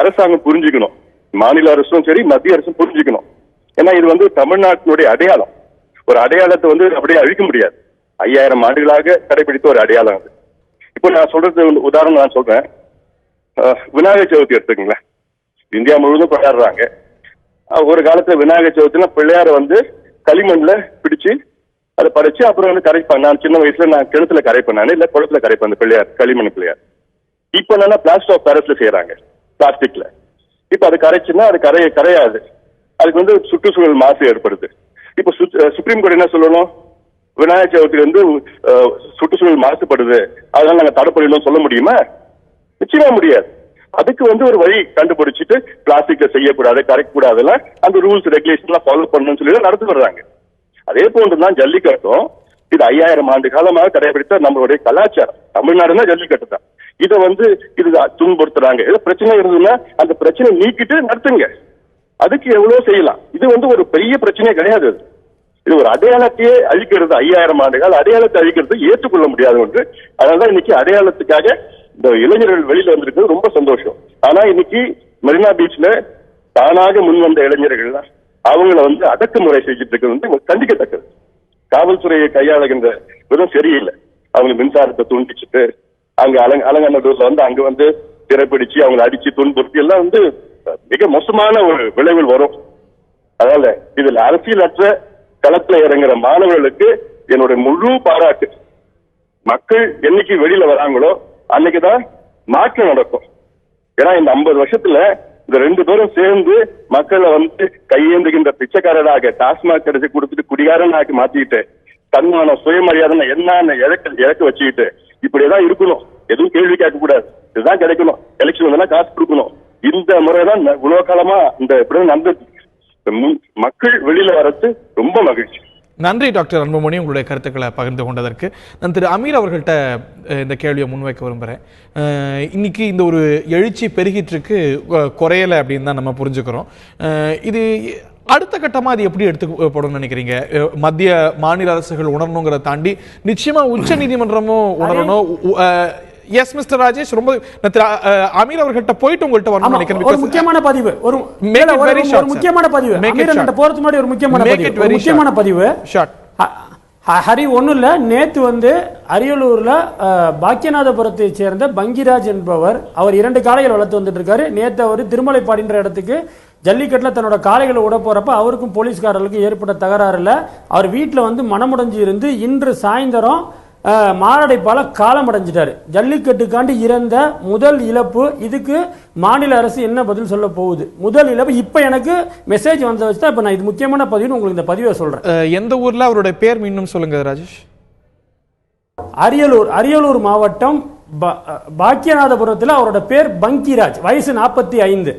அரசாங்கம் புரிஞ்சுக்கணும், மாநில அரசும் சரி மத்திய அரசும் புரிஞ்சுக்கணும். ஏன்னா இது தமிழ்நாட்டினுடைய அடையாளம். ஒரு அடையாளத்தை அப்படியே அழிக்க முடியாது. 5000 ஆண்டுகளாக கடைபிடித்த ஒரு அடையாளம் அது. இப்போ நான் சொல்றது உதாரணம் நான் சொல்றேன். விநாயகர் சதுர்த்தி எடுத்துக்கங்களேன். இந்தியா முழுவதும் கொண்டாடுறாங்க. ஒரு காலத்துல விநாயகர் சதுர்த்தினா பிள்ளையார களிமண்ல பிடிச்சு அதை பறிச்சு அப்புறம் கரைப்பாங்க. நான் சின்ன வயசுல நான் கிணத்துல கரைப்பேன், நான் இல்ல குளத்துல கரைப்பேன் அந்த பிள்ளையார், களிமண் பிள்ளையார். இப்ப என்னன்னா பிளாஸ்டர் ஆஃப் பாரிஸ்ல செய்யறாங்க, பிளாஸ்டிக்ல. இப்ப அது கரைச்சுன்னா அது கரையாது. அதுக்கு சுற்றுச்சூழல் மாசு ஏற்படுது. இப்ப சுப்ரீம் கோர்ட் என்ன சொல்லணும்? விநாயகர் சதுர்த்தி சுற்றுச்சூழல் மாசுபடுது, அதனால நாங்க தடை பண்ணிடணும் சொல்ல முடியுமா? நிச்சயமா முடியாது. அதுக்கு ஒரு வழி கண்டுபிடிச்சிட்டு பிளாஸ்டிக்ல செய்யக்கூடாது, கரைக்கூடாதுல அந்த ரூல்ஸ் ரெகுலேஷன் எல்லாம் ஃபாலோ பண்ணணும்னு சொல்லி நடத்தி வர்றாங்க. அதே போன்றுதான் ஜல்லிக்கட்டும். இது 5000 ஆண்டு காலமாக கடைபிடித்த நம்மளுடைய கலாச்சாரம். தமிழ்நாடுனா ஜல்லிக்கட்டு தான். இதை இது துன்புறுத்துறாங்க. ஏதோ பிரச்சனை இருந்ததுன்னா அந்த பிரச்சனை நீக்கிட்டு நடத்துங்க. அதுக்கு எவ்வளவு செய்யலாம். இது ஒரு பெரிய பிரச்சனையே கிடையாது. இது ஒரு அடையாளத்தையே அழிக்கிறது. 5000 ஆண்டுகள் அடையாளத்தை அழிக்கிறது ஏற்றுக்கொள்ள முடியாது ஒன்று. அதனாலதான் இன்னைக்கு அடையாளத்துக்காக இந்த இளைஞர்கள் வெளியில வந்திருக்கிறது ரொம்ப சந்தோஷம். ஆனா இன்னைக்கு மெரினா பீச்ல தானாக முன் வந்த இளைஞர்கள் அவங்கள அடக்குமுறை செஞ்சுட்டு இருக்கிறது கண்டிக்கத்தக்கது. காவல்துறையை கையாளுகின்ற விதம் சரியில்லை. அவங்க மின்சாரத்தை துண்டிச்சுட்டு அங்க அலங்காநல்லூர்ல அங்க சிறைப்பிடிச்சு அவங்களை அடிச்சு துன்புறுத்தி எல்லாம் மிக மோசமான ஒரு விளைவில் வரும். அதனால இதுல அரசியலற்ற களத்துல இறங்குற மாணவர்களுக்கு என்னுடைய முழு பாராட்டு. மக்கள் என்னைக்கு வெளியில வராங்களோ அன்னைக்குதான் மாற்றம் நடக்கும். ஏன்னா இந்த 50 வருஷத்துல இந்த 2 பேரும் சேர்ந்து மக்களை கையேந்துகின்ற பிச்சைக்காரராக டாஸ்மாக் கிடைச்சி கொடுத்துட்டு குடிகாரனாக்கி மாத்திட்டு தன்மானம் சுயமரியாதை என்ன இறக்க வச்சுக்கிட்டு இப்படியேதான் இருக்கணும். எதுவும் கேள்வி கேட்க கூடாது. இதுதான் கிடைக்கணும். எலெக்ஷன் வந்தா காசு கொடுக்கணும். இந்த முறைதான் உலக காலமா இந்த இப்படி நடந்தது. மக்கள் வெளியில வரது ரொம்ப மகிழ்ச்சி. நன்றி டாக்டர் அன்புமணி, உங்களுடைய கருத்துக்களை பகிர்ந்து கொண்டதற்கு. நான் திரு அமீர் அவர்கள்ட்ட இந்த கேள்வியை முன்வைக்க விரும்புகிறேன். இன்னைக்கு இந்த ஒரு எழுச்சி பெருகிட்டு இருக்கு, குறையலை அப்படின்னு தான் நம்ம புரிஞ்சுக்கிறோம். இது அடுத்த கட்டமாக அது எப்படி எடுத்துப்படும் நினைக்கிறீங்க? மத்திய மாநில அரசுகள் உணரணுங்கிறத தாண்டி நிச்சயமா உச்ச நீதிமன்றமும் உணரணும். எஸ் மிஸ்டர் ராஜேஷ், ரொம்ப அமீர் அவர்கிட்ட போயிட்டு உங்கள்கிட்ட வரணும்னு நினைக்கிறேன். ஒரு முக்கியமான பதிவு, ஒரு முக்கியமான பதிவு, அமீர் கிட்ட போறதுக்கு முன்னாடி ஒரு முக்கியமான பதிவு. ஹரி ஒன்றும் இல்லை, நேற்று வந்து அரியலூரில் பாக்கியநாதபுரத்தை சேர்ந்த பங்கிராஜ் என்பவர், அவர் 2 காளைகள் வளர்த்து வந்துட்டு இருக்காரு. நேற்று அவர் திருமலைப்பாடின்ற இடத்துக்கு ஜல்லிக்கட்டில் தன்னோட காளைகளை விட போகிறப்ப அவருக்கும் போலீஸ்காரர்களுக்கும் ஏற்பட்ட தகராறில் அவர் வீட்டில் வந்து மனமுடைஞ்சு இருந்து இன்று சாயந்தரம் மாரடைப்பால் காலமடைஞ்சிட்டாரு. ஜல்லிக்கட்டுக்காண்டி இறந்த முதல் இழப்பு. இதுக்கு மாநில அரசு என்ன பதில் சொல்ல போகுது? முதல் இழப்பு. இப்போ எனக்கு மெசேஜ் வந்த வச்சு தான் இப்போ நான் இது முக்கியமான பதிவுன்னு உங்களுக்கு இந்த பதிவை சொல்கிறேன். எந்த ஊரில் அவருடைய பேர் மீண்டும் சொல்லுங்க ராஜேஷ். அரியலூர் மாவட்டம் பாக்கியநாதபுரத்தில் அவரோட பேர் பங்கிராஜ், வயசு 45.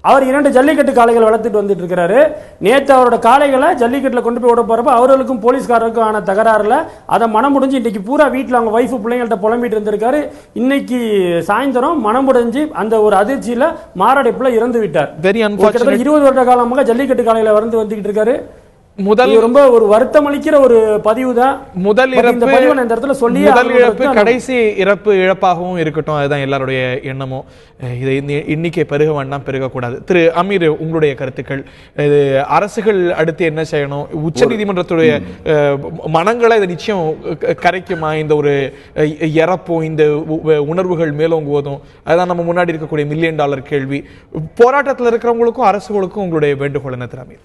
அவர் 2 ஜல்லிக்கட்டு காளைகள் வளர்த்துட்டு வந்துட்டு இருக்கிறாரு. நேற்று அவரோட காளைகளை ஜல்லிக்கட்டுல கொண்டு போய் விட போறப்ப அவர்களுக்கும் போலீஸ்காரருக்கும் ஆன தகராறுல அதை மனம் முடிஞ்சு இன்னைக்கு பூரா வீட்டில் அவங்க வைஃப் பிள்ளைங்கள்ட்ட புலம்பிட்டு இருந்திருக்காரு. இன்னைக்கு சாயந்தரம் மனம் முடிஞ்சு அந்த ஒரு அதிர்ச்சியில மாரடைப்புல இறந்து விட்டார். 20 வருட காலமாக ஜல்லிக்கட்டு காளைகளை வந்துகிட்டு இருக்காரு. ரொம்ப ஒரு வருத்தம் அளிக்கிற ஒரு பதிவு தான். முதல் இழப்பு கடைசி இழப்பாகவும் இருக்கட்டும், அதுதான் எல்லாருடைய எண்ணமும். இதை எண்ணிக்கை பெருக வேண்டாம், பெருகக்கூடாது. திரு அமீர், உங்களுடைய கருத்துக்கள். இது அரசுகள் அடுத்து என்ன செய்யணும்? உச்ச நீதிமன்றத்துடைய மனங்களை இதை நிச்சயம் கரைக்குமா? இந்த ஒரு இறப்பும் இந்த உணர்வுகள் மேலோங்குவதும் அதுதான் நம்ம முன்னாடி இருக்கக்கூடிய $1 மில்லியன் கேள்வி. போராட்டத்தில் இருக்கிறவங்களுக்கும் அரசுகளுக்கும் உங்களுடைய வேண்டுகோள் என்ன திரு அமீர்?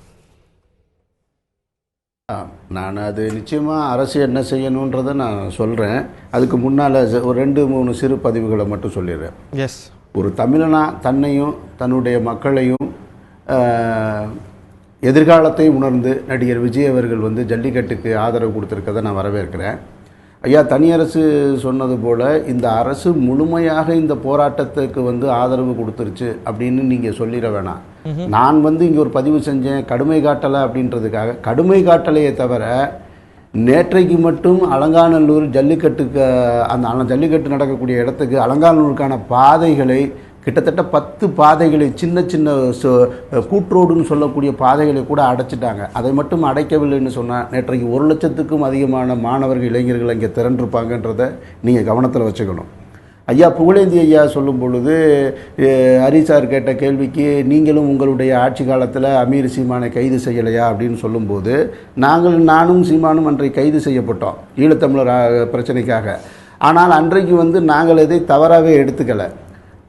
நான் அது நிச்சயமாக அரசு என்ன செய்யணுன்றதை நான் சொல்கிறேன். அதுக்கு முன்னால் ஒரு 2-3 சிறு பதிவுகளை மட்டும் சொல்லிடுறேன். எஸ். ஒரு தமிழனா தன்னையும் தன்னுடைய மக்களையும் எதிர்காலத்தை உணர்ந்து நடிகர் விஜய் அவர்கள் வந்து ஜல்லிக்கட்டுக்கு ஆதரவு கொடுத்துருக்கதை நான் வரவேற்கிறேன். ஐயா, தனியரசு சொன்னது போல் இந்த அரசு முழுமையாக இந்த போராட்டத்துக்கு வந்து ஆதரவு கொடுத்துருச்சு அப்படின்னு நீங்கள் சொல்லிட வேணாம். நான் வந்து இங்கே ஒரு பதிவு செஞ்சேன், கடுமை காட்டலை அப்படின்றதுக்காக. கடுமை காட்டலையே தவிர நேற்றைக்கு மட்டும் அலங்காநல்லூர் ஜல்லிக்கட்டுக்கு அந்த ஜல்லிக்கட்டு நடக்கக்கூடிய இடத்துக்கு அலங்காநல்லூருக்கான பாதைகளை கிட்டத்தட்ட 10 பாதைகளை சின்ன சின்ன கூட்ரோடுன்னு சொல்லக்கூடிய பாதைகளை கூட அடைச்சிட்டாங்க. அதை மட்டும் அடைக்கவில்லைன்னு சொன்னால் நேற்றைக்கு 1 லட்சத்துக்கும் அதிகமான மாணவர்கள் இளைஞர்கள் அங்கே திரண்டிருப்பாங்கன்றதை நீங்கள் கவனத்தில் வச்சுக்கணும். ஐயா புகழேந்தி ஐயா சொல்லும் பொழுது ஹரிசார் கேட்ட கேள்விக்கு நீங்களும் உங்களுடைய ஆட்சி காலத்தில் அமீர் சீமானை கைது செய்யலையா அப்படின்னு சொல்லும்போது நானும் சீமானும் அன்றைக்கு கைது செய்யப்பட்டோம் ஈழத்தமிழர் பிரச்சனைக்காக. ஆனால் அன்றைக்கு வந்து நாங்கள் எதை தவறாகவே எடுத்துக்கலை.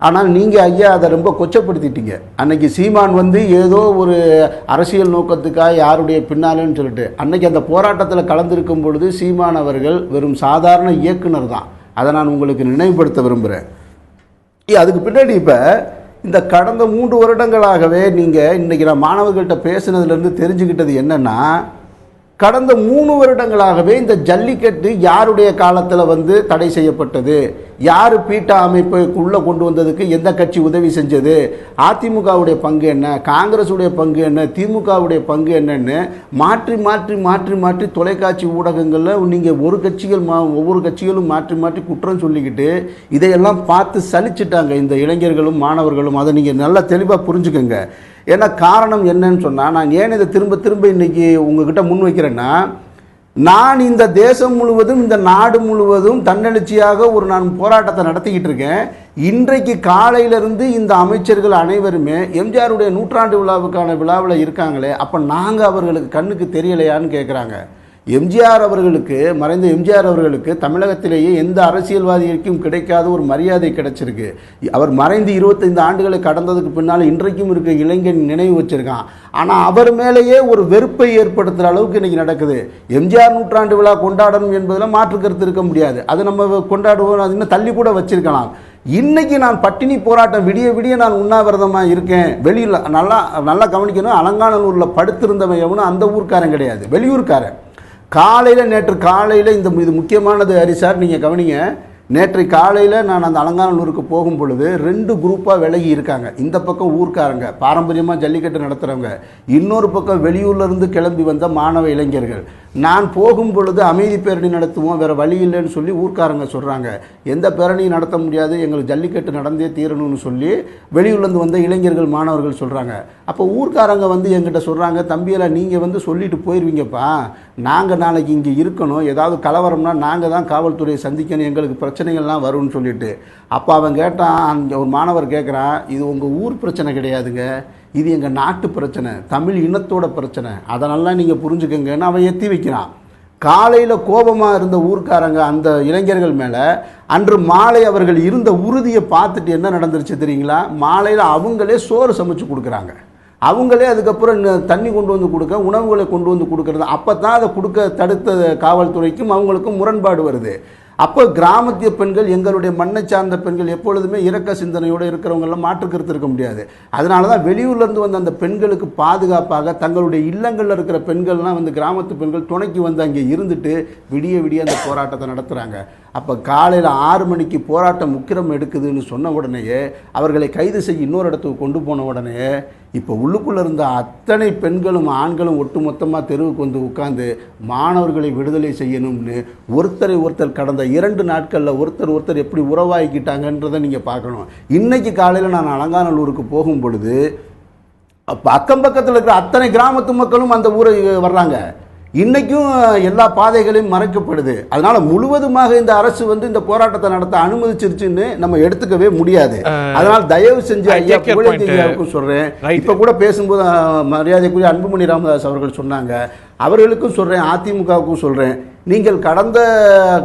ஆனால் நீங்கள் ஐயா அதை ரொம்ப கொச்சப்படுத்திட்டீங்க. அன்னைக்கு சீமான் வந்து ஏதோ ஒரு அரசியல் நோக்கத்துக்காக யாருடைய பின்னாலேன்னு சொல்லிட்டு அன்னைக்கு அந்த போராட்டத்தில் கலந்திருக்கும் பொழுது சீமான் அவர்கள் வெறும் சாதாரண இயக்குனர் தான். அதை நான் உங்களுக்கு நினைவுபடுத்த விரும்புகிறேன். அதுக்கு பின்னாடி இப்போ இந்த கடந்த 3 வருடங்களாகவே நீங்கள் இன்றைக்கி நான் மாணவர்கள்ட்ட பேசுனதுலேருந்து தெரிஞ்சுக்கிட்டது என்னென்னா, கடந்த 3 வருடங்களாகவே இந்த ஜல்லிக்கட்டு யாருடைய காலத்தில் வந்து தடை செய்யப்பட்டது, யார் பீட்டா அமைப்புக்குள்ளே கொண்டு வந்ததுக்கு எந்த கட்சி உதவி செஞ்சது, அதிமுகவுடைய பங்கு என்ன, காங்கிரஸுடைய பங்கு என்ன, திமுகவுடைய பங்கு என்னன்னு மாற்றி மாற்றி மாற்றி மாற்றி தொலைக்காட்சி ஊடகங்களில் நீங்கள் ஒவ்வொரு கட்சிகளும் மாற்றி மாற்றி குற்றம் சொல்லிக்கிட்டு இதையெல்லாம் பார்த்து சலிச்சிட்டாங்க இந்த இளைஞர்களும் மாணவர்களும். அதை நீங்கள் நல்லா தெளிவாக புரிஞ்சுக்கோங்க. ஏன்னா காரணம் என்னன்னு சொன்னால், நான் ஏன் இதை திரும்ப திரும்ப இன்றைக்கி உங்ககிட்ட முன் வைக்கிறேன்னா, நான் இந்த தேசம் முழுவதும் இந்த நாடு முழுவதும் தன்னெழுச்சியாக நான் போராட்டத்தை நடத்திக்கிட்டு இருக்கேன். இன்றைக்கு காலையிலிருந்து இந்த அமைச்சர்கள் அனைவருமே எம்ஜிஆருடைய 100ஆண்டு விழாவில் இருக்காங்களே, அப்போ நாங்கள் அவர்களுக்கு கண்ணுக்கு தெரியலையான்னு கேட்குறாங்க. எம்ஜிஆர் அவர்களுக்கு, மறைந்த எம்ஜிஆர் அவர்களுக்கு தமிழகத்திலேயே எந்த அரசியல்வாதிக்கும் கிடைக்காத ஒரு மரியாதை கிடைச்சிருக்கு. அவர் மறைந்து 25 ஆண்டுகளை கடந்ததுக்கு பின்னால் இன்றைக்கும் இருக்க இளைஞன் நினைவு வச்சிருக்கான். ஆனால் அவர் மேலேயே ஒரு வெறுப்பை ஏற்படுத்துகிற அளவுக்கு இன்றைக்கி நடக்குது. எம்ஜிஆர் 100ஆண்டு விழா கொண்டாடணும் என்பதில் மாற்று கருத்து இருக்க முடியாது. அது நம்ம கொண்டாடுவோம், அது இன்னும் தள்ளி கூட வச்சிருக்கலாம். இன்னைக்கு நான் பட்டினி போராட்டம் விடிய விடிய நான் உண்ணாவிரதமாக இருக்கேன். வெளியில் நல்லா கவனிக்கணும், அலங்காநல்லூரில் படுத்திருந்தவன் எவனும் அந்த ஊர்க்காரன் கிடையாது, வெளியூர்காரன். நேற்று காலையில் இது முக்கியமானது ஹரிசார், நீங்கள் கவனிங்க. நேற்று காலையில் நான் அந்த அலங்காநல்லூருக்கு போகும் பொழுது 2 குரூப்பாக விலகி இருக்காங்க. இந்த பக்கம் ஊர்க்காரங்க, பாரம்பரியமாக ஜல்லிக்கட்டு நடத்துகிறவங்க, இன்னொரு பக்கம் வெளியூர்லேருந்து கிளம்பி வந்த மாணவ இளைஞர்கள். நான் போகும் பொழுது அமைதி பேரணி நடத்துவோம், வேறு வழி இல்லைன்னு சொல்லி ஊர்க்காரங்க சொல்கிறாங்க. எந்த பேரணியும் நடத்த முடியாது, எங்களுக்கு ஜல்லிக்கட்டு நடந்தே தீரணும்னு சொல்லி வெளியூர்லேருந்து வந்த இளைஞர்கள் மாணவர்கள் சொல்கிறாங்க. அப்போ ஊர்க்காரங்க வந்து எங்கிட்ட சொல்கிறாங்க, தம்பியெல்லாம் நீங்கள் வந்து சொல்லிட்டு போயிடுவீங்கப்பா, நாங்கள் நாளைக்கு இங்கே இருக்கணும், ஏதாவது கலவரம்னா நாங்கள் தான் காவல்துறையை சந்திக்கணும், எங்களுக்கு பிரச்சனைகள்லாம் வரும்னு சொல்லிட்டு. அப்போ அவன் கேட்டான், அங்கே ஒரு மாணவர் கேட்குறான், இது உங்கள் ஊர் பிரச்சனை கிடையாதுங்க, இது எங்கள் நாட்டு பிரச்சனை, தமிழ் இனத்தோட பிரச்சனை, அதனால நீங்கள் புரிஞ்சுக்கங்கன்னு அவன் எத்தி வைக்கிறான். காலையில் கோபமாக இருந்த ஊர்க்காரங்க அந்த இளைஞர்கள் மேலே அன்று மாலை அவர்கள் இருந்த உறுதியை பார்த்துட்டு என்ன நடந்துருச்சு தெரியுங்களா? மாலையில் அவங்களே சோறு சமைச்சு கொடுக்குறாங்க, அவங்களே அதுக்கப்புறம் தண்ணி கொண்டு வந்து கொடுக்க, உணவுகளை கொண்டு வந்து கொடுக்கறது. அப்போ தான் அதை கொடுக்க தடுத்த காவல்துறைக்கும் அவங்களுக்கும் முரண்பாடு வருது. அப்போ கிராமத்திய பெண்கள், எங்களுடைய மண்ணை சார்ந்த பெண்கள் எப்பொழுதுமே இரக்க சிந்தனையோடு இருக்கிறவங்களாம் மாற்று கருத்து இருக்க முடியாது. அதனால தான் வெளியூர்லேருந்து வந்த அந்த பெண்களுக்கு பாதுகாப்பாக தங்களுடைய இல்லங்களில் இருக்கிற பெண்கள்லாம் வந்து கிராமத்து பெண்கள் துணைக்கு வந்து அங்கே இருந்துட்டு விடிய விடிய அந்த போராட்டத்தை நடத்துகிறாங்க. அப்போ காலையில் 6 மணிக்கு போராட்டம் முக்கிரம் எடுக்குதுன்னு சொன்ன உடனேயே அவர்களை கைது செய்ய இன்னொரு இடத்துக்கு கொண்டு போன உடனே இப்போ உள்ளுக்குள்ளே இருந்த அத்தனை பெண்களும் ஆண்களும் ஒட்டுமொத்தமாக தெருவுக்கு வந்து உட்கார்ந்து மாணவர்களை விடுதலை செய்யணும்னு ஒருத்தரை ஒருத்தர் கடந்த 2 நாட்களில் ஒருத்தர் எப்படி உறவாகிக்கிட்டாங்கன்றதை நீங்கள் பார்க்கணும். இன்றைக்கி காலையில் நான் அலங்காநல்லூருக்கு போகும் பொழுது அப்போ அக்கம் பக்கத்தில் இருக்கிற அத்தனை கிராமத்து மக்களும் அந்த ஊரை வர்றாங்க. இன்னைக்கும் எல்லா பாதைகளையும் மறைக்கப்படுது. அதனால முழுவதுமாக இந்த அரசு வந்து இந்த போராட்டத்தை நடத்த அனுமதிச்சிருச்சுன்னு நம்ம எடுத்துக்கவே முடியாது. அதனால தயவு செஞ்சு ஐயா புகழேந்தியாவுக்கும் சொல்றேன், இப்ப கூட பேசும்போது மரியாதைக்குரிய அன்புமணி ராமதாஸ் அவர்கள் சொன்னாங்க, அவர்களுக்கும் சொல்றேன், அதிமுகவுக்கும் சொல்றேன், நீங்கள் கடந்த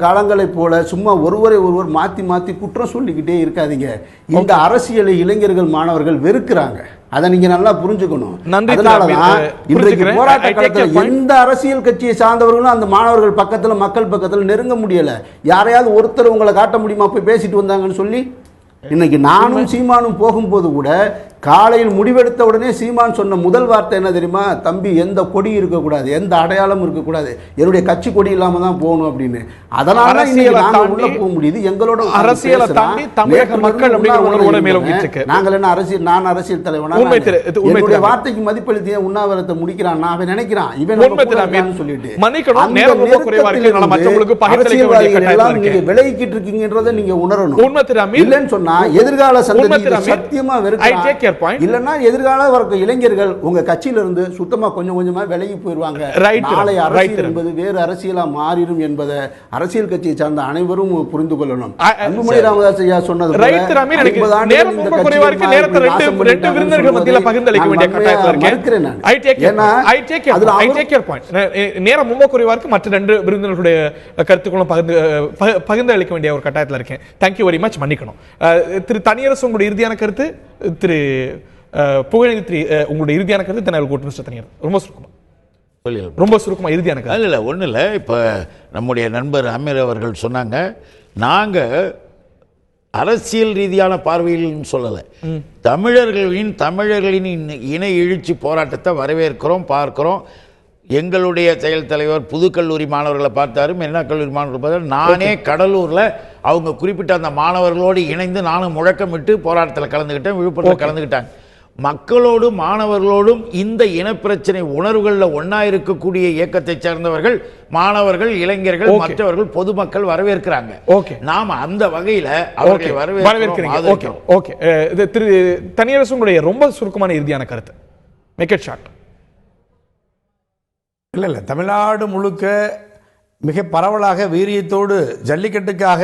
காலங்களைப் போல சும்மா ஒருவரை ஒருவர் மாற்றி மாற்றி குற்றம் சொல்லிக்கிட்டே இருக்காதீங்க. இந்த அரசியலை இளைஞர்கள் மாணவர்கள் வெறுக்கிறாங்க, அதை நீங்க நல்லா புரிஞ்சுக்கணும். அதனாலதான் இன்றைக்கு போராட்ட காலத்தில் எந்த அரசியல் கட்சியை சார்ந்தவர்களும் அந்த மாணவர்கள் பக்கத்துல, மக்கள் பக்கத்துல நெருங்க முடியல. யாரையாவது ஒருத்தர் உங்களை காட்ட முடியுமா போய் பேசிட்டு வந்தாங்கன்னு சொல்லி? இன்னைக்கு நானும் சீமானும் போகும்போது கூட காலையில் முடிவெடுத்த உடனே சீமான் சொன்ன முதல் வார்த்தை என்ன தெரியுமா? தம்பி, எந்த கொடி இருக்கக்கூடாது, எந்த அடையாளம் இருக்கக்கூடாது, என்னுடைய கட்சி கொடி இல்லாம தான் போகணும் அப்படின்னு. அதனால உள்ள போக முடியுது. எங்களோட அரசியலை தாண்டி தமிழக மக்கள் நாங்கள் என்ன அரசியல், நான் அரசியல் தலைவனா? என்னுடைய வார்த்தைக்கு மதிப்பளித்த உண்ணாவிரத்தை முடிக்கிறான், நான் அவன் நினைக்கிறான் இவன் சொல்லிட்டு நீங்க விலகிக்கிட்டு இருக்கீங்கன்றதை நீங்க உணரணும். இல்லைன்னு சொன்னா எதிர்கால சந்ததி சத்தியமா வெறுக்கிறான். இல்லன்னா எதிர்கால வர இளைஞர்கள் உங்க கட்சியில இருந்து சுத்தமா கொஞ்சம் கொஞ்சமா விலகி போயிருவாங்க. நாளை அரசியல் என்பது வேறு அரசியலா மாறிடும் என்பதை அரசியல் கட்சியை சார்ந்த அனைவரும் புரிந்து கொள்ளணும். அன்புமணி ராமதாஸ் ஐயா சொன்னது நேரம் ரொம்ப குறைவா இருக்கு. மற்ற 2 விருந்தினர்களுடைய கருத்துக்களும் பகிர்ந்து அளிக்க வேண்டிய ஒரு கட்டாயத்தில் இருக்கேன். Thank you very much. மன்னிக்கணும் திரு தனியரசு, உங்களுடைய இறுதியான கருத்து. திரு புகழேந்தி, உங்களுடைய இறுதியான கருத்து. தனியரசு ரொம்ப சுருக்கமா இறுதியான கருத்து. இல்லை ஒன்றும் இல்லை. இப்போ நம்முடைய நண்பர் அமீர் அவர்கள் சொன்னாங்க, நாங்கள் அரசியல் ரீதியான பார்வையில் சொல்லலை, தமிழர்களின் இணை எழுச்சி போராட்டத்தை வரவேற்கிறோம், பார்க்கிறோம். எங்களுடைய செயல் தலைவர் புதுக்கல்லூரி மாணவர்களை பார்த்தாரு, மெரினா கல்லூரி மாணவர்கள் பார்த்தாரு. நானே கடலூரில் அவங்க குறிப்பிட்ட அந்த மாணவர்களோடு இணைந்து நானும் முழக்கமிட்டு போராட்டத்தில் கலந்துக்கிட்டேன், விழுப்புரத்தில் கலந்துக்கிட்டாங்க. மக்களோடும் மாணவர்களோடும் இந்த இனப்பிரச்சனை உணர்வுகளில் ஒன்றா இருக்கக்கூடிய இயக்கத்தை சேர்ந்தவர்கள், மாணவர்கள், இளைஞர்கள், மற்றவர்கள், பொதுமக்கள் வரவேற்கிறாங்க. நாம் அந்த வகையில் அவர்களை வரவேற்கிறோம். ஓகே, திரு தனியரசுடைய ரொம்ப சுருக்கமான இறுதியான கருத்து. Make it short. இல்லை, தமிழ்நாடு முழுக்க மிக பரவலாக வீரியத்தோடு ஜல்லிக்கட்டுக்காக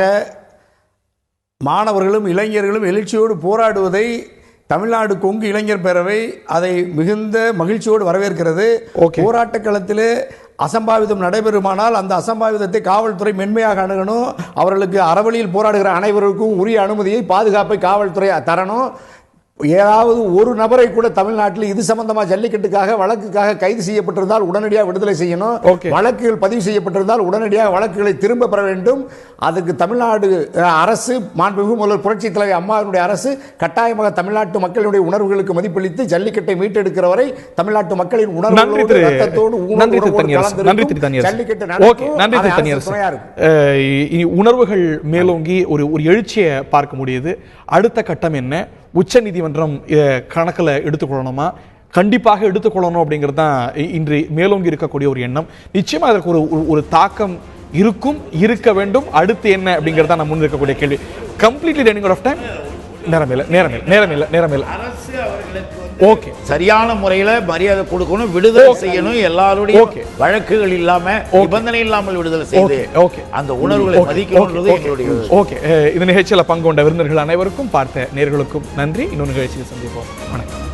மாணவர்களும் இளைஞர்களும் எழுச்சியோடு போராடுவதை தமிழ்நாடு கொங்கு இளைஞர் பேரவை அதை மிகுந்த மகிழ்ச்சியோடு வரவேற்கிறது. போராட்ட களத்தில் அசம்பாவிதம் நடைபெறுமானால் அந்த அசம்பாவிதத்தை காவல்துறை மென்மையாக அணுகணும். அவர்களுக்கு அறவழியில் போராடுகிற அனைவருக்கும் உரிய அனுமதியை, பாதுகாப்பை காவல்துறை தரணும். ஏதாவது ஒரு நபரை கூட தமிழ்நாட்டில் இது சம்பந்தமாக ஜல்லிக்கட்டுக்காக வழக்குக்காக கைது செய்யப்பட்டிருந்தால் உடனடியாக விடுதலை செய்யணும். வழக்குகள் பதிவு செய்யப்பட்டிருந்தால் உடனடியாக வழக்குகளை திரும்ப பெற வேண்டும். அதுக்கு தமிழ்நாடு அரசு, மாண்புமிகு முதல்வர் புரட்சி தலைவர் அம்மாவினுடைய அரசு கட்டாயமாக தமிழ்நாட்டு மக்களுடைய உணர்வுகளுக்கு மதிப்பளித்து ஜல்லிக்கட்டை மீட்டெடுக்கிற வரை தமிழ்நாட்டு மக்களின் உணர்வுகள் மேலோங்கி ஒரு எழுச்சியை பார்க்க முடியுது. அடுத்த கட்டம் என்ன? உச்ச நீதிமன்றம் கணக்கில் எடுத்துக்கொள்ளணுமா? கண்டிப்பாக எடுத்துக்கொள்ளணும் அப்படிங்கிறது தான் இன்று மேலோங்கி இருக்கக்கூடிய ஒரு எண்ணம். நிச்சயமா அதற்கு ஒரு தாக்கம் இருக்கும், இருக்க வேண்டும். அடுத்து என்ன அப்படிங்கிறத நான் முன் இருக்கக்கூடிய கேள்வி. Completely running out of time. நேரம் ஓகே, சரியான முறையில் மரியாதை கொடுக்கணும், விடுதலை செய்யணும். எல்லாருடைய வழக்குகள் இல்லாம, நிபந்தனை இல்லாமல் விடுதலை செய்து அந்த உணர்வுகளை மதிக்கணும்ன்றது எங்களுடைய. ஓகே, இந்த நிகழ்ச்சியில் பங்கு கொண்ட விருந்தினர்கள் அனைவருக்கும், பார்த்த நேயர்களுக்கும் நன்றி. இன்னொரு நிகழ்ச்சியில் சந்திப்போம். வணக்கம்.